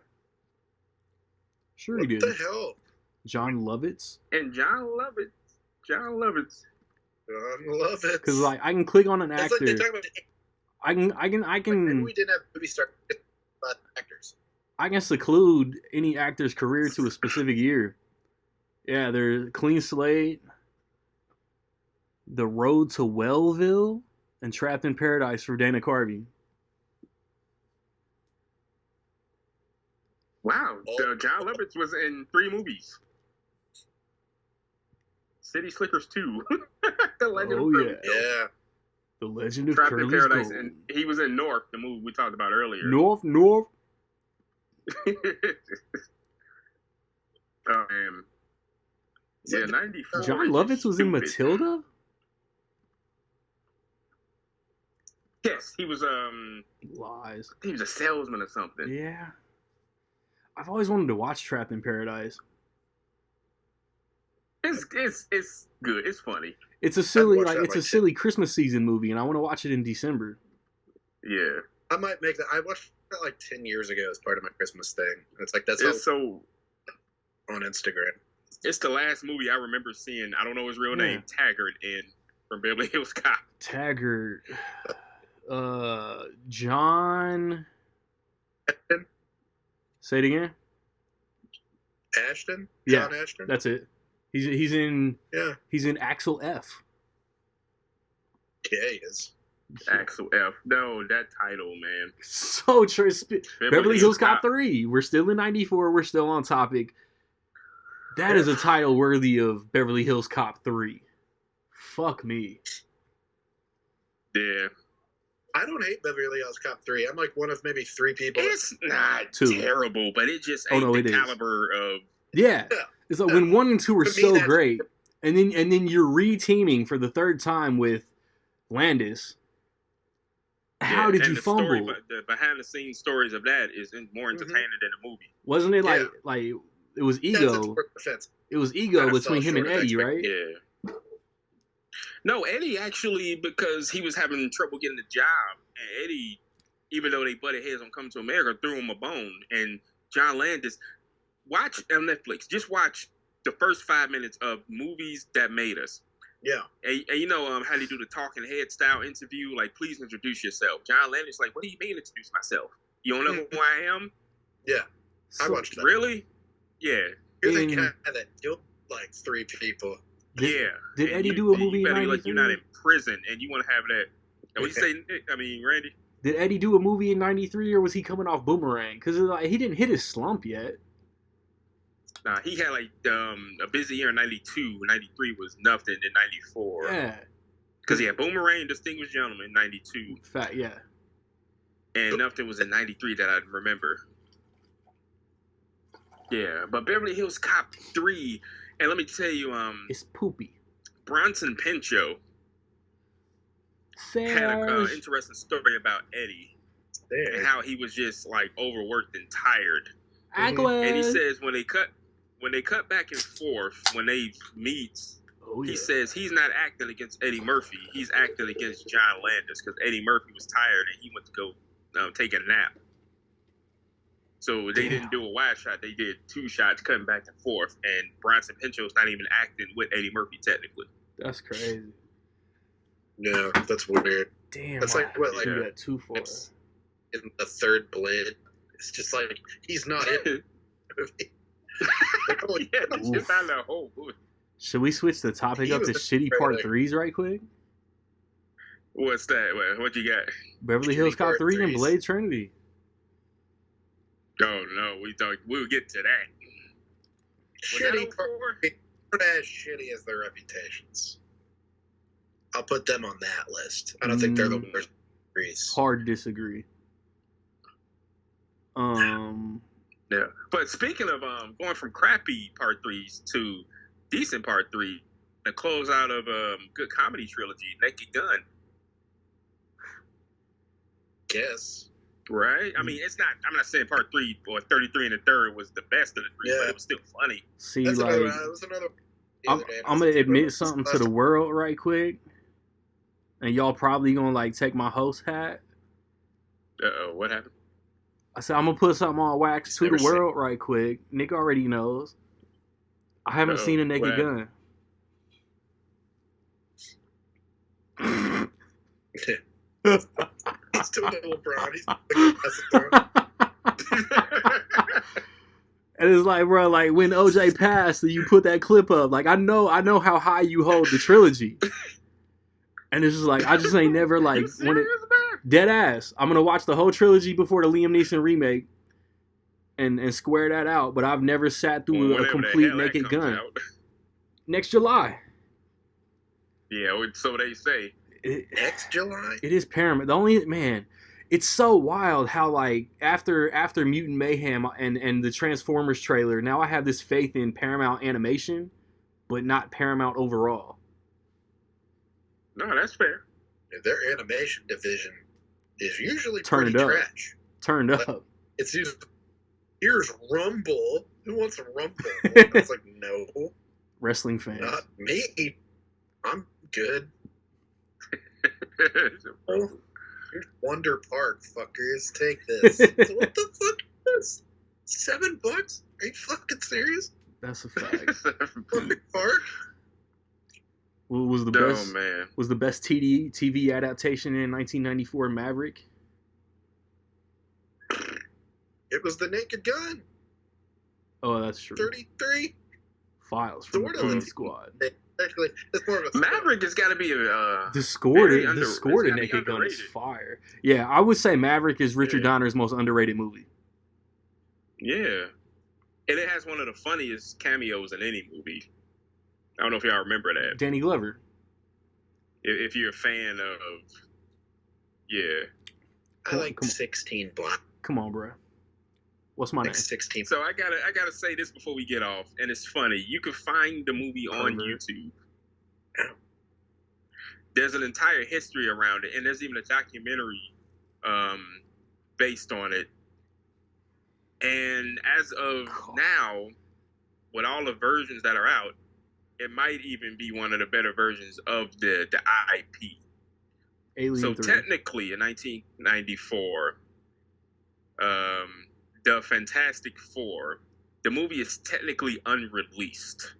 Sure what he did. What the hell? John Lovitz. And John Lovitz. John Lovitz. Because like I can click on an actor. Like they talk about I can. Like maybe we didn't have movie star actors. I can seclude any actor's career to a specific year. Yeah, there's Clean Slate, The Road to Wellville, and Trapped in Paradise for Dana Carvey. Wow, John Lovitz was in 3 movies. City Slickers 2. The Legend of Curly Gold. Yeah. The Legend of Trapped in Curly Paradise, Gold. and he was in North, the movie we talked about earlier. North. Yeah, 94. John Lovitz was in Matilda? Yes, he was Lies. he was a salesman or something. Yeah. I've always wanted to watch Trapped in Paradise. It's good. It's funny. It's a silly Christmas season movie, and I want to watch it in December. Yeah. I might make that. I watched that like 10 years ago as part of my Christmas thing. It's like It's so on Instagram. It's the last movie I remember seeing. I don't know his real name. Taggart in from Beverly Hills Cop. Taggart. John. Ashton? Say it again. Ashton. Yeah, John Ashton. that's it. He's in. Yeah. He's in Axel F. Yeah, he is. Axel F. No, that title, man. So true. Beverly Hills Cop 3. We're still in '94. We're still on topic. That is a title worthy of Beverly Hills Cop 3. Fuck me. Yeah. I don't hate Beverly Hills Cop 3. I'm like one of maybe 3 people. It's not 2. terrible, but it just ain't the caliber of. Yeah. It's like when 1 and 2 are so great, and then you're re-teaming for the 3rd time with Landis. How did you fumble? The behind-the-scenes stories of that is more entertaining than the movie. Wasn't it like it was ego? It was ego between him and Eddie, right? Yeah. No, Eddie actually, because he was having trouble getting a job, and Eddie, even though they butted heads on Coming to America, threw him a bone. And John Landis, watch on Netflix. Just watch the first 5 minutes of Movies That Made Us. Yeah. And you know how they do the talking head style interview, like, please introduce yourself. John Landis like, what do you mean introduce myself? You don't know who I am? Yeah. I watched that. Really? Yeah. You're the guy that killed like 3 people. Did Eddie do a movie in '93? Like you're not in prison and you want to have that. And what you say, I mean, Randy? Did Eddie do a movie in '93 or was he coming off Boomerang? Because like, he didn't hit his slump yet. Nah, he had like a busy year in '92. '93 was nothing in '94. Yeah. Because he had Boomerang, Distinguished Gentleman in '92. Fact, yeah. And nothing was in '93 that I remember. Yeah, but Beverly Hills Cop 3, and let me tell you, it's poopy. Bronson Pinchot had an interesting story about Eddie and how he was just like overworked and tired. And he says when they cut back and forth, when they meet, he says he's not acting against Eddie Murphy. He's acting against John Landis because Eddie Murphy was tired and he went to go take a nap. So they didn't do a wide shot. They did 2 shots cutting back and forth. And Bronson Pinchot's not even acting with Eddie Murphy technically. That's crazy. No, that's weird. Damn. That's like what, like that too far. In the 3rd Blade. It's just like he's not in the movie. That's just not the whole movie. Should we switch the topic up to shitty part 3s right quick? What's that? What you got? Beverly Hills Cop 3 and Blade Trinity. Oh no, we thought we'll get to that. Shitty, not as shitty as their reputations. I'll put them on that list. I don't think they're the worst. Hard to disagree. Yeah, but speaking of going from crappy part 3s to decent part 3, the closeout of good comedy trilogy, Naked Gun. Yes. Right? I mean, it's not. I'm not saying part 3 or 33 and the third was the best of the 3, but it was still funny. See, that's I'm gonna admit something to the world right quick, and y'all probably gonna like take my host hat. What happened? I said I'm gonna put something on wax to the world right quick. Nick already knows. I haven't seen a Naked Gun. He's still a little brown. And it's like, bro, like when OJ passed, you put that clip up. Like I know how high you hold the trilogy. And it's just like I just ain't never like when it dead ass. I'm gonna watch the whole trilogy before the Liam Neeson remake and square that out. But I've never sat through a complete Naked Gun. Next July. Yeah, so they say. Next July? It is Paramount. The only it's so wild how like after Mutant Mayhem and the Transformers trailer, now I have this faith in Paramount Animation, but not Paramount overall. No, that's fair. Their animation division is usually pretty trash. Turned up. It's usually, here's Rumble. Who wants a Rumble? I was like, no. Wrestling fans. Not me. I'm good. Oh, here's Wonder Park, fuckers. Take this. So what the fuck is this? $7? Are you fucking serious? That's a fact. Wonder Park? What was the best? Man. Was the best TV adaptation in 1994 Maverick? It was the Naked Gun. Oh, that's true. 33 Files from the Police Squad. Actually, it's more of a Maverick has got to be a the score to Naked Gun is fire. Yeah, I would say Maverick is Richard Donner's most underrated movie. Yeah, and it has one of the funniest cameos in any movie. I don't know if y'all remember that. Danny Glover. If you're a fan of, I like 16 Black. Come on, bro. What's my name? 16. So I gotta say this before we get off, and it's funny. You can find the movie on YouTube. There's an entire history around it, and there's even a documentary based on it. And as of now, with all the versions that are out, it might even be one of the better versions of the IP. Alien so 3. Technically, in 1994, the Fantastic Four, the movie is technically unreleased,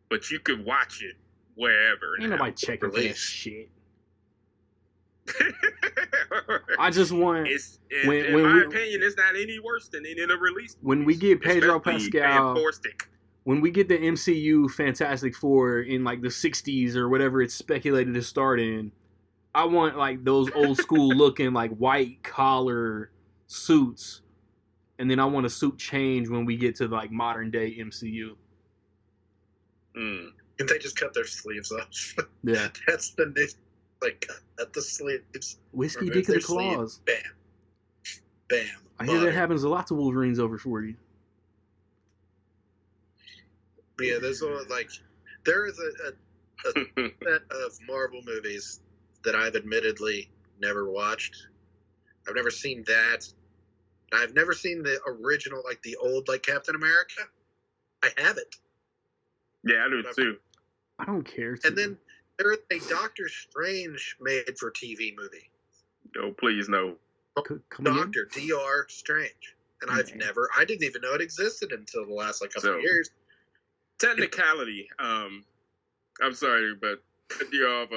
but you could watch it wherever. Ain't nobody checking for that shit. I just want. In my opinion, it's not any worse than any of the released. When we get Pedro Pascal, when we get the MCU Fantastic Four in like the 60s or whatever it's speculated to start in, I want like those old school looking like white collar suits. And then I want a suit change when we get to like modern day MCU. And they just cut their sleeves off. Yeah. That's the new, like, cut the sleeves. Whiskey Dick of the Claws. Bam. Bam. I hear that happens a lot to Wolverines over 40. Yeah, there's there is a set of Marvel movies that I've admittedly never watched. I've never seen that. I've never seen the original, like the old, like Captain America. I haven't. Yeah, I do too. I don't care. And then there is a Doctor Strange made for TV movie. No, please no. Doctor Dr. Strange, and I didn't even know it existed until the last couple of years. Technicality. I'm sorry, but cut you off.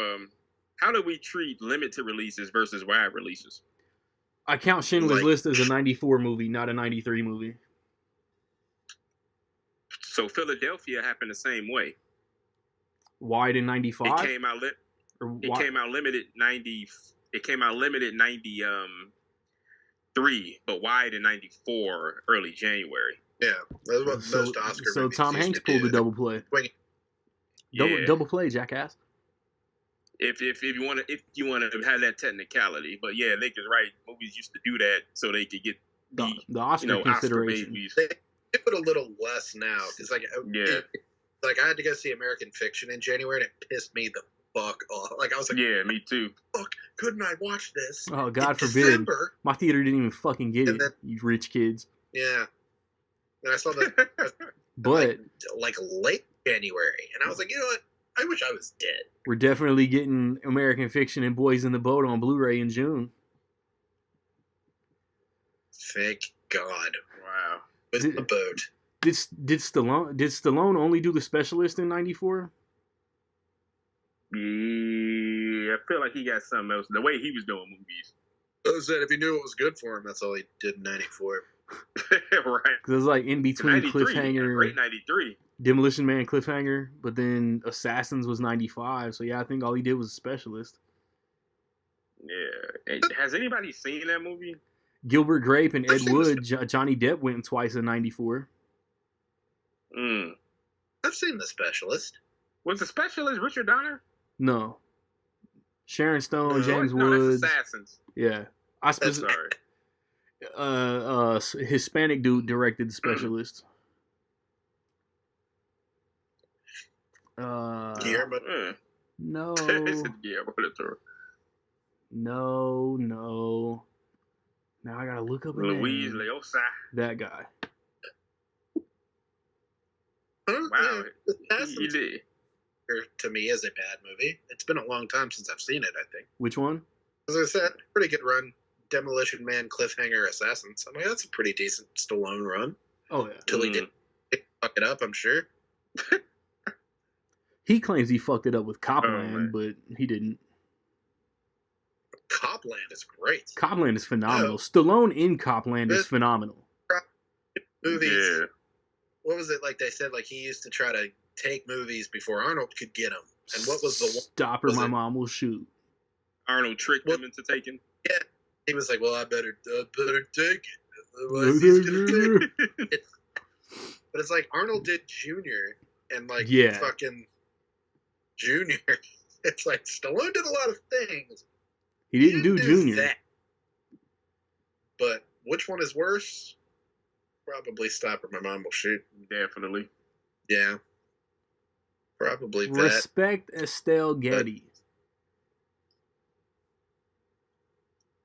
How do we treat limited releases versus wide releases? I count Schindler's List as a 94 movie, not a 93 movie. So Philadelphia happened the same way. Wide in 95? It came out lit. It came out limited 90. It came out limited 93, but wide in 94, early January. Yeah, that's what most Oscar so movies Tom used Hanks to pulled do. the double play. Double play, jackass. If you want to have that technicality, but yeah, Nick is right. Movies used to do that so they could get the Oscar consideration. Oscar movies. They do it a little less now because like I had to go see American Fiction in January and it pissed me the fuck off. Like I was like, yeah, me too. Fuck, couldn't I watch this? Oh, God forbid! December? My theater didn't even fucking get it. You rich kids. Yeah, and I saw that, but like late January, and I was like, you know what? I wish I was dead. We're definitely getting American Fiction and Boys in the Boat on Blu-ray in June. Thank God! Wow. With the boat. Did Stallone only do The Specialist in '94? Yeah, I feel like he got something else. The way he was doing movies. I said if he knew it was good for him, that's all he did in '94. Right. Because it was like in between Cliffhanger, great '93, Demolition Man, Cliffhanger, but then Assassins was '95. So yeah, I think all he did was Specialist. Yeah. Has anybody seen that movie? Gilbert Grape and Ed Wood, Johnny Depp went twice in '94. I've seen The Specialist. Was The Specialist Richard Donner? No. Sharon Stone, James No, Woods. that's Assassins. Yeah. Sorry. Hispanic dude directed The Specialist. Guillermo. No. Guillermo del Toro. No. Now I gotta look up Luis Leosa. That guy. Wow. He did. To me is a bad movie. It's been a long time since I've seen it, I think. Which one? As I said, pretty good run. Demolition Man, Cliffhanger, Assassins. I mean, that's a pretty decent Stallone run. Oh, yeah. Till he did fuck it up, I'm sure. He claims he fucked it up with Copland, but he didn't. Copland is great. Copland is phenomenal. Stallone in Copland is phenomenal. Movies. Yeah. What was it like they said? Like he used to try to take movies before Arnold could get them. And what was the one? Stop or my mom will shoot. Arnold tricked him into taking. Yeah. He was like, well, I better take it. But it's like Arnold did Junior and like fucking Junior. It's like Stallone did a lot of things. He didn't do Junior. That. But which one is worse? Probably Stop or My Mom Will Shoot. Definitely. Yeah. Probably that. Respect Estelle Getty.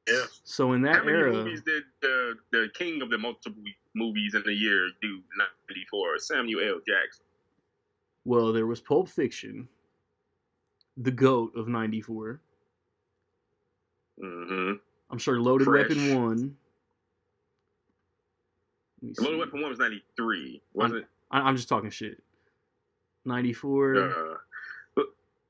Yeah. So in that How many era, movies did the king of the multiple movies in a year do? 94. Samuel L. Jackson. Well, there was Pulp Fiction, the GOAT of '94. Mm-hmm. I'm sure Loaded Weapon 1. Loaded Weapon 1 was 93, wasn't it? I'm just talking shit. 94.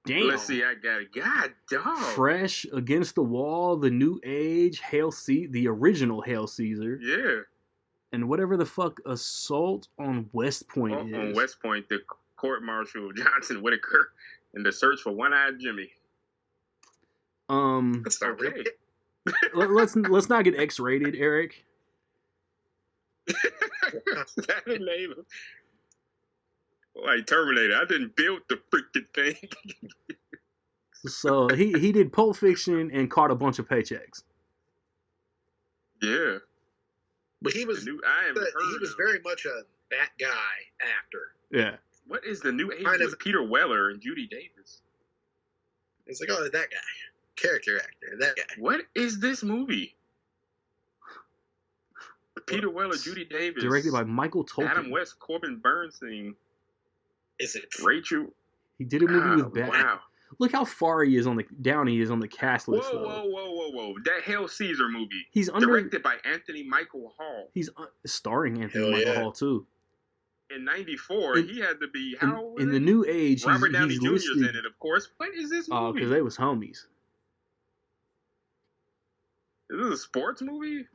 Damn. Let's see, I got it. God dog. Fresh, Against the Wall, The New Age, the original Hail Caesar. Yeah. And whatever the fuck Assault on West Point is. On West Point, the court martial Johnson Whitaker and the search for One-Eyed Jimmy. That's not okay. Let's not get X-rated, Eric. That name. Like Terminator, I didn't build the freaking thing. So he did Pulp Fiction and caught a bunch of paychecks. Yeah, but he was very much a that guy actor. Yeah. What is the new age with Peter Weller and Judy Davis? It's like, oh, that guy, character actor, that guy. What is this movie? Peter Weller, Judy Davis, directed by Michael Tolkien, Adam West, Corbin Bernstein. Is it Rachel? He did a movie with Batman. Wow. Look how far he is on the cast list. Whoa! That Hail Caesar movie. He's directed by Anthony Michael Hall. He's starring Anthony Michael Hall too. In '94, he had to be how old? In the New Age, Robert Downey he's Jr.'s listed, in it, of course. What is this movie? Oh, because they was homies. Is this a sports movie?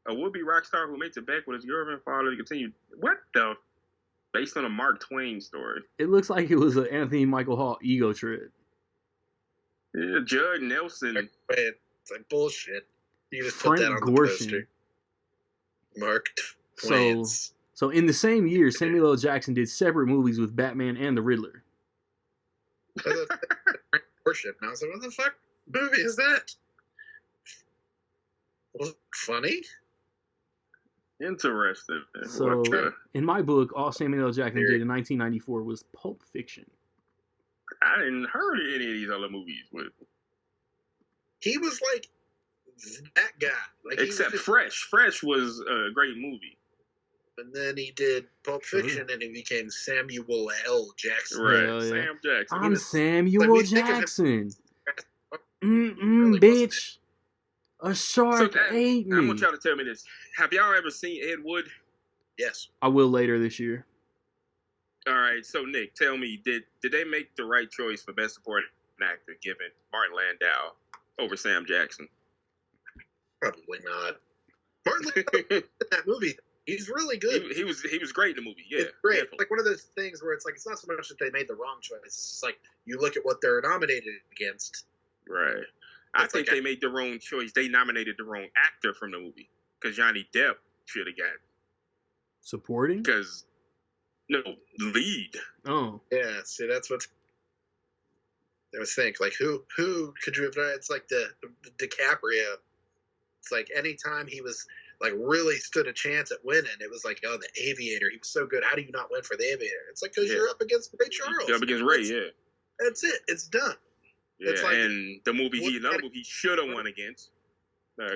A would-be rock star who makes it back with his girlfriend father to continue. What the? Based on a Mark Twain story. It looks like it was an Anthony Michael Hall ego trip. Yeah, Judd Nelson. It's like bullshit. You just put that on the poster. Mark Twain. So in the same year, Samuel L. Jackson did separate movies with Batman and the Riddler. Worship. And I was like, what the fuck movie is that? Was it funny? Interesting. So in my book, all Samuel L. Jackson did in 1994 was Pulp Fiction. I didn't heard of any of these other movies with. He was like that guy. Like, except Fresh. Fresh was a great movie. And then he did Pulp Fiction, and he became Samuel L. Jackson. Right, Sam Jackson. I'm Samuel Jackson. Bitch. A shark ate me. I want y'all to tell me this. Have y'all ever seen Ed Wood? Yes. I will later this year. All right, so Nick, tell me, did they make the right choice for Best Supporting Actor giving Martin Landau over Sam Jackson? Probably not. Martin Landau in that movie, he's really good. He was great in the movie. Yeah, it's great. Definitely. It's like one of those things where it's like it's not so much that they made the wrong choice. It's just like you look at what they're nominated against. Right. I think they made the wrong choice. They nominated the wrong actor from the movie because Johnny Depp should have got supporting. Because lead. Oh yeah. See, that's what I was thinking. Like who could you have done? It's like the DiCaprio. It's like anytime he was like really stood a chance at winning, it was like, oh, the Aviator. He was so good. How do you not win for the Aviator? It's like because you're up against Ray Charles. You're up against Ray. That's it. It's done. Yeah, it's like, and the movie another movie he should have won against.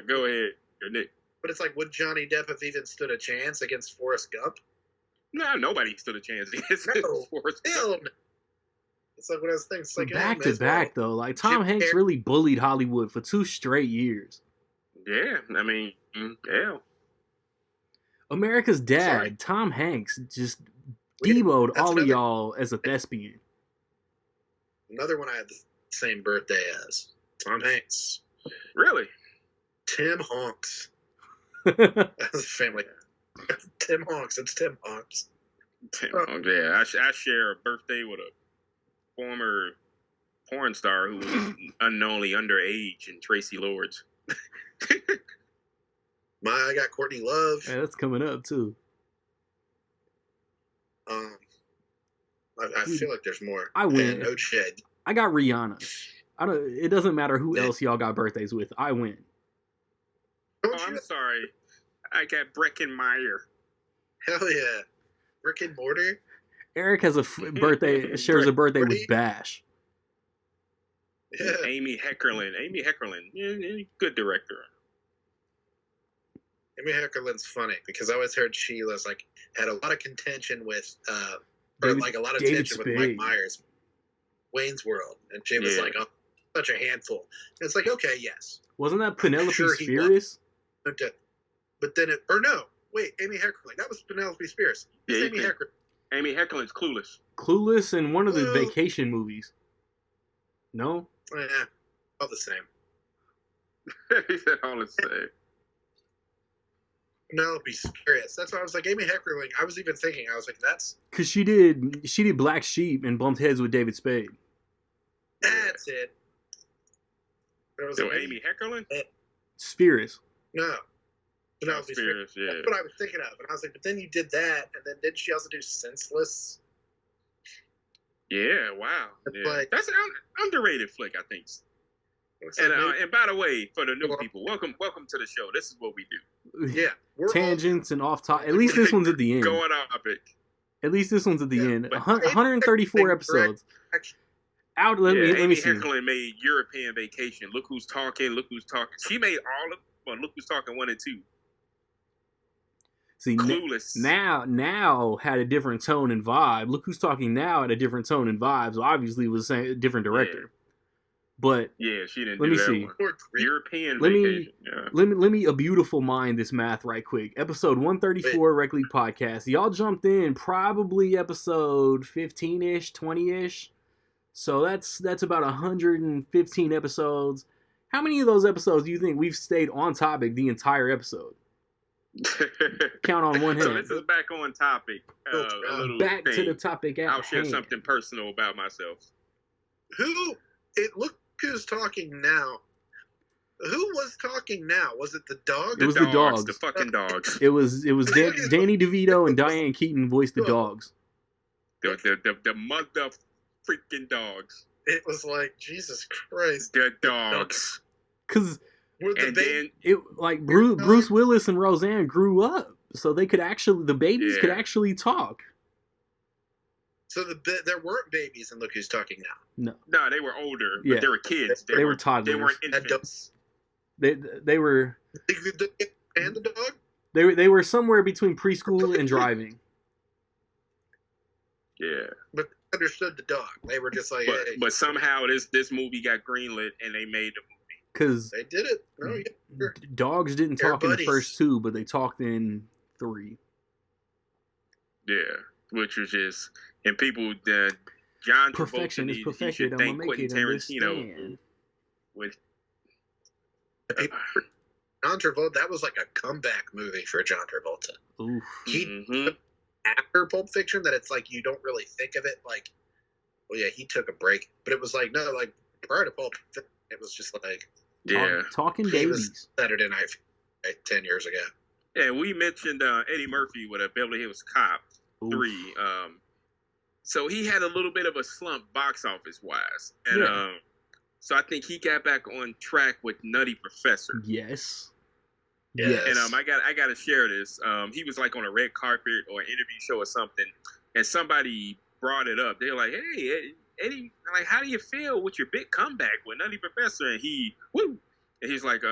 Go ahead, Nick. But it's like, would Johnny Depp have even stood a chance against Forrest Gump? No, nobody stood a chance against Forrest Gump. It's like what I was thinking. It's like back to back though. Like Tom Hanks really bullied Hollywood for 2 straight years. Yeah, I mean, yeah. America's Dad, Tom Hanks, just deboed all of y'all as a thespian. Another one I had the same birthday as Tom Hanks. Really? Tim Honks. That's a family. Tim Honks. It's Tim Honks. Tim Honks. Yeah, I share a birthday with a former porn star who was unknowingly underage in Tracy Lords. I got Courtney Love. Yeah, that's coming up too. I feel like there's more. I win. No shade. I got Rihanna. It doesn't matter who else y'all got birthdays with. I win. I'm sorry. I got Breckenmeyer. Hell yeah. Rick and Morty. Eric has a birthday. Shares a birthday with Bash. Yeah. Amy Heckerling. Yeah, good director. Amy Heckerling's funny because I always heard she was like had a lot of contention with or like a lot of tension with Mike Myers, Wayne's World, and she was like, "Oh, such a handful." And it's like, okay, yes. Wasn't that Penelope Spears? But then Amy Heckerling. That was Penelope Spears. Yeah, Amy Heckerling. Amy Heckerling's Clueless. Clueless in one of the vacation movies. No? Yeah, all the same. He said all the same. Penelope Spears. That's why I was like, Amy Heckerling. I was even thinking, I was like, that's because she did Black Sheep and bumped heads with David Spade. That's it. So like, Amy Heckerling? Spears. No. Penelope Spears. Yeah. That's what I was thinking of, and I was like, but then you did that, and then didn't she also do Senseless? Yeah. Wow. Yeah. Like, that's an underrated flick, I think. And by the way, for the new people, welcome to the show. This is what we do. Yeah, tangents and off topic. At least this one's at the end. Going off topic. At least this one's at the end. 134 episodes. Let me see. Heckerling made European Vacation. Look Who's Talking. She made Look Who's Talking 1 and 2. See, Clueless. Now had a different tone and vibe. Look Who's Talking Now had a different tone and vibe. So obviously it was a different director. Yeah. But yeah, she didn't. Let me see. European Vacation. Let me A Beautiful Mind this math right quick. Episode 134 Rec League Podcast. Y'all jumped in probably episode 15-ish, 20-ish. So that's about 115 episodes. How many of those episodes do you think we've stayed on topic the entire episode? Count on one hand. So this is back on topic. Back to the topic at I'll share something personal about myself. It looked Who's talking now? Who was talking now? Was it the dog? It was the dogs. The fucking dogs. It was Danny DeVito and Diane Keaton voiced the dogs. The mother freaking dogs. It was like, Jesus Christ. The dogs. Because then Bruce Willis and Roseanne grew up, so they could actually, the babies could actually talk. So there weren't babies in Look Who's Talking Now. No, they were older, but they were kids. They were toddlers. They weren't infants. They were. And the dog. They were somewhere between preschool and driving. Yeah, but they understood the dog. They were just like, but somehow this movie got greenlit and they made the movie because they did it. Oh, yeah, sure. Dogs didn't talk in the first two, but they talked in 3. Yeah, which was just and people that John perfection Travolta is perfected. I'm gonna make Quentin it Tarantino with. John Travolta, that was like a comeback movie for John Travolta. Oof. He after Pulp Fiction that it's like you don't really think of it like, well, yeah, he took a break, but it was like no, like prior to Pulp Fiction, it was just like talking babies. Saturday Night, 10 years ago. Yeah, we mentioned Eddie Murphy with a Beverly Hills Cop 3. So he had a little bit of a slump box office wise, and so I think he got back on track with Nutty Professor. Yes. And I got to share this. He was like on a red carpet or an interview show or something, and somebody brought it up. They were like, "Hey, Eddie, like, how do you feel with your big comeback with Nutty Professor?" And he's like,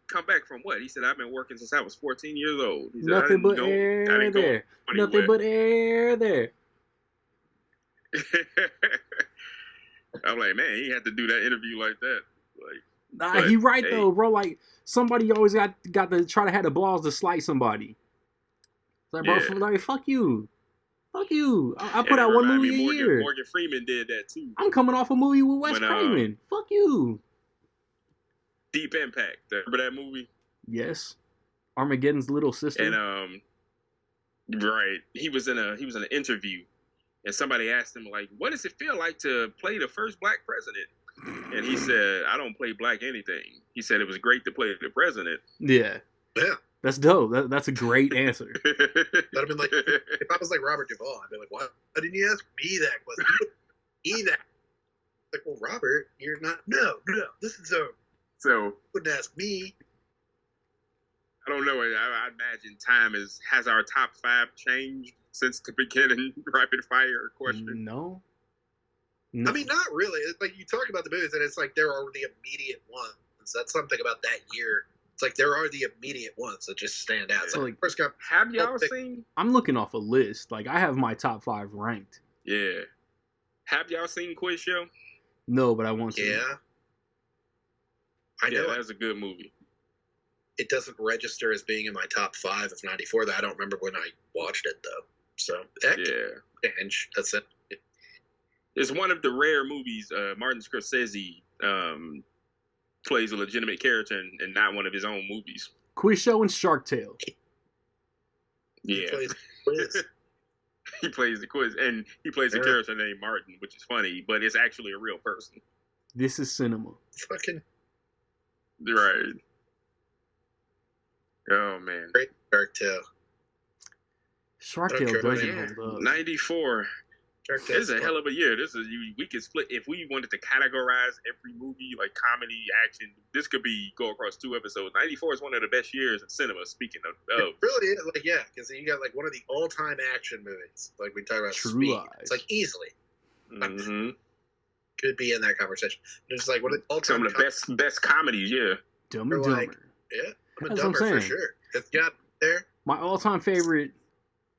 come back from what? He said, "I've been working since I was 14 years old." He said, Nothing but air there. Nothing but air there. I'm like, man, he had to do that interview like that. Nah, he right though, bro. Like somebody always got to try to have the balls to slight somebody. Like, bro, like fuck you. I put out one movie a year. Morgan Freeman did that too. I'm coming off a movie with Wes Craven. Fuck you. Deep Impact. Remember that movie? Yes. Armageddon's little sister. And right, he was in an interview, and somebody asked him like, "What does it feel like to play the first black president?" And he said, "I don't play black anything." He said it was great to play the president. Yeah. That's dope. That's a great answer. That'd have been like if I was like Robert Duvall, I'd be like, "Why didn't you ask me that question?" Like, well, Robert, you're not. No. This is so. Wouldn't ask me. I don't know. I imagine time has our top 5 changed since the beginning. Rapid fire question. No. I mean, not really. It's like you talk about the movies, and it's like there are the immediate ones. That's something about that year. It's like there are the immediate ones that just stand out. So, like, first got, have y'all seen? I'm looking off a list. Like, I have my top 5 ranked. Yeah. Have y'all seen Quiz Show? No, but I want to. Yeah. I know that's a good movie. It doesn't register as being in my top 5 of '94. That I don't remember when I watched it though. So change. That's it. It's one of the rare movies Martin Scorsese plays a legitimate character in not one of his own movies. Quiz Show and Shark Tale. Yeah. He plays the quiz, and he plays a character named Martin, which is funny, but it's actually a real person. This is cinema. Fucking right. Oh man. Great Shark Tale. Shark Tale doesn't hold up. 94. This is a hell of a year. We could split if we wanted to categorize every movie like comedy, action. This could go across 2 episodes. 94 is one of the best years in cinema. Speaking of, it really is. Like because you got like one of the all-time action movies. Like we talk about Speed. Lies. It's like easily could be in that conversation. It's like one of the all-time. Some of the best comedies. Yeah. Dumb and Dumber. Yeah, I'm a Dumber for sure. It's got there. My all-time favorite,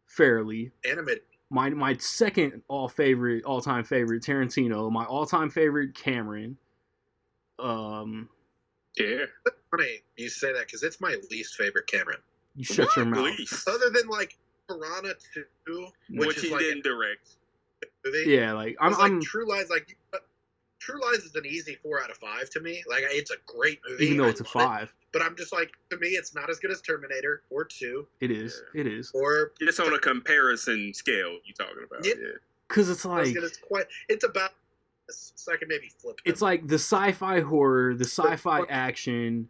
Fairly. Animated. My second all-time favorite, Tarantino. My all-time favorite, Cameron. Yeah. It's funny you say that because it's my least favorite Cameron. You shut your mouth. Other than like Piranha 2, which he didn't direct. Yeah, like I'm True Lies. Like True Lies is an easy 4 out of 5 to me. Like it's a great movie, even though it's a 5. But I'm just like, to me, it's not as good as Terminator or 2. It is. Yeah. It is. Or it's on a comparison scale. You talking about? Yeah. Because it's like it's about so I can maybe flip. It's like the sci-fi horror, the sci-fi action,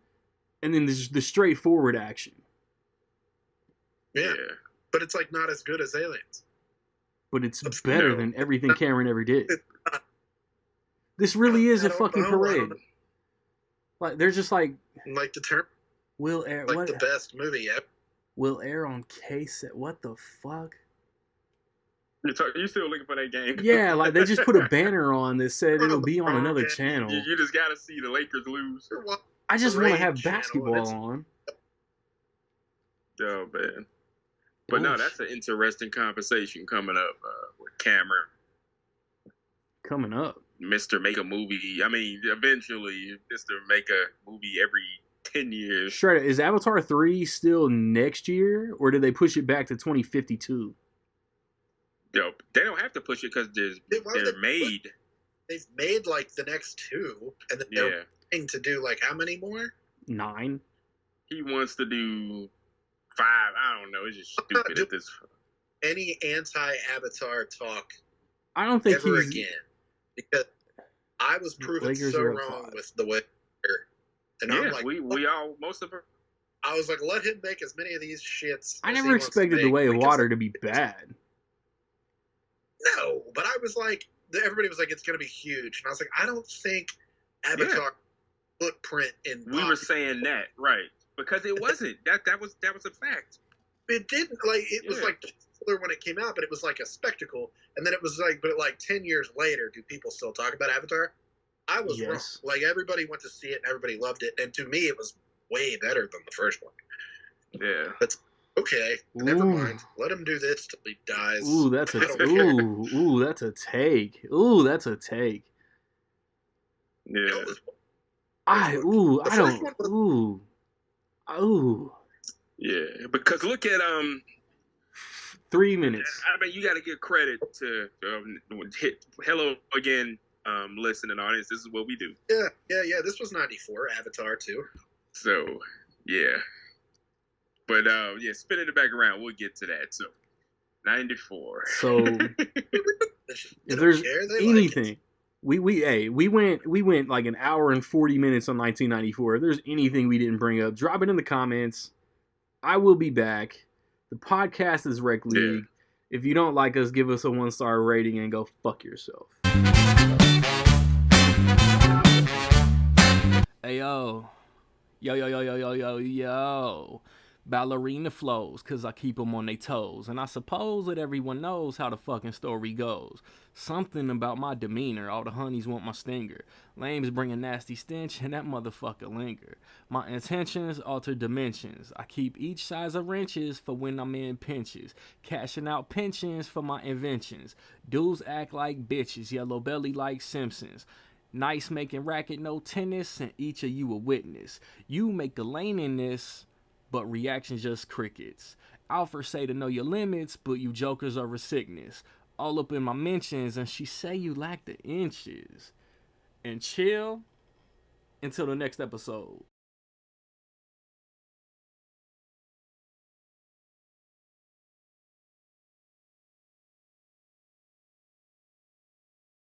and then the straightforward action. Yeah, but it's like not as good as Aliens. But it's better than everything Cameron ever did. This really is a fucking parade. Like they're just like the term will air like the best movie ever. Will air on KSET. What the fuck? You still looking for that game? Yeah, like they just put a banner on that said it'll be on another channel. You just gotta see the Lakers lose. I just want to have basketball on. Oh man. But no, that's an interesting conversation coming up with Cameron. Coming up. Mr. Make a Movie. I mean, eventually, Mr. Make a Movie every 10 years. Shredder, is Avatar 3 still next year, or did they push it back to 2052? Yo, they don't have to push it because they're made. They've made, like, the next two, and then they're planning to do, like, how many more? 9. He wants to do 5. I don't know. It's just stupid at this. Any anti-Avatar talk I don't think ever again. Because I was proven so wrong with the way. And I'm like, we all, most of them. I was like, let him make as many of these shits. I never expected The Way of Water to be bad. No, but I was like, everybody was like, it's going to be huge. And I was like, I don't think Avatar footprint in. We were saying that, right. Because it wasn't. That was a fact. It didn't, like, it was like when it came out, but it was like a spectacle. And then it was like, but like 10 years later, do people still talk about Avatar? I was wrong. Like, everybody went to see it and everybody loved it. And to me, it was way better than the first one. Yeah. But okay, never mind. Let him do this till he dies. Ooh, that's a that's a take. Ooh, that's a take. Yeah. I don't. Ooh. Yeah, because look at 3 minutes. I mean, you got to give credit to hit hello again, listening audience. This is what we do. Yeah. This was 94, Avatar 2. So, yeah. But spinning it back around, we'll get to that. So, 94. So, if there's anything, we went like an hour and 40 minutes on 1994. If there's anything we didn't bring up, drop it in the comments. I will be back. The podcast is Rec League. If you don't like us, give us a 1-star rating and go fuck yourself. Hey, yo. Ballerina flows, cause I keep them on their toes. And I suppose that everyone knows how the fucking story goes. Something about my demeanor, all the honeys want my stinger. Lames bring a nasty stench, and that motherfucker linger. My intentions alter dimensions. I keep each size of wrenches for when I'm in pinches. Cashing out pensions for my inventions. Dudes act like bitches, yellow belly like Simpsons. Nice making racket, no tennis, and each of you a witness. You make the lane in this, but reactions just crickets. Alfred say to know your limits, but you jokers are a sickness. All up in my mentions, and she say you lack the inches. And chill until the next episode.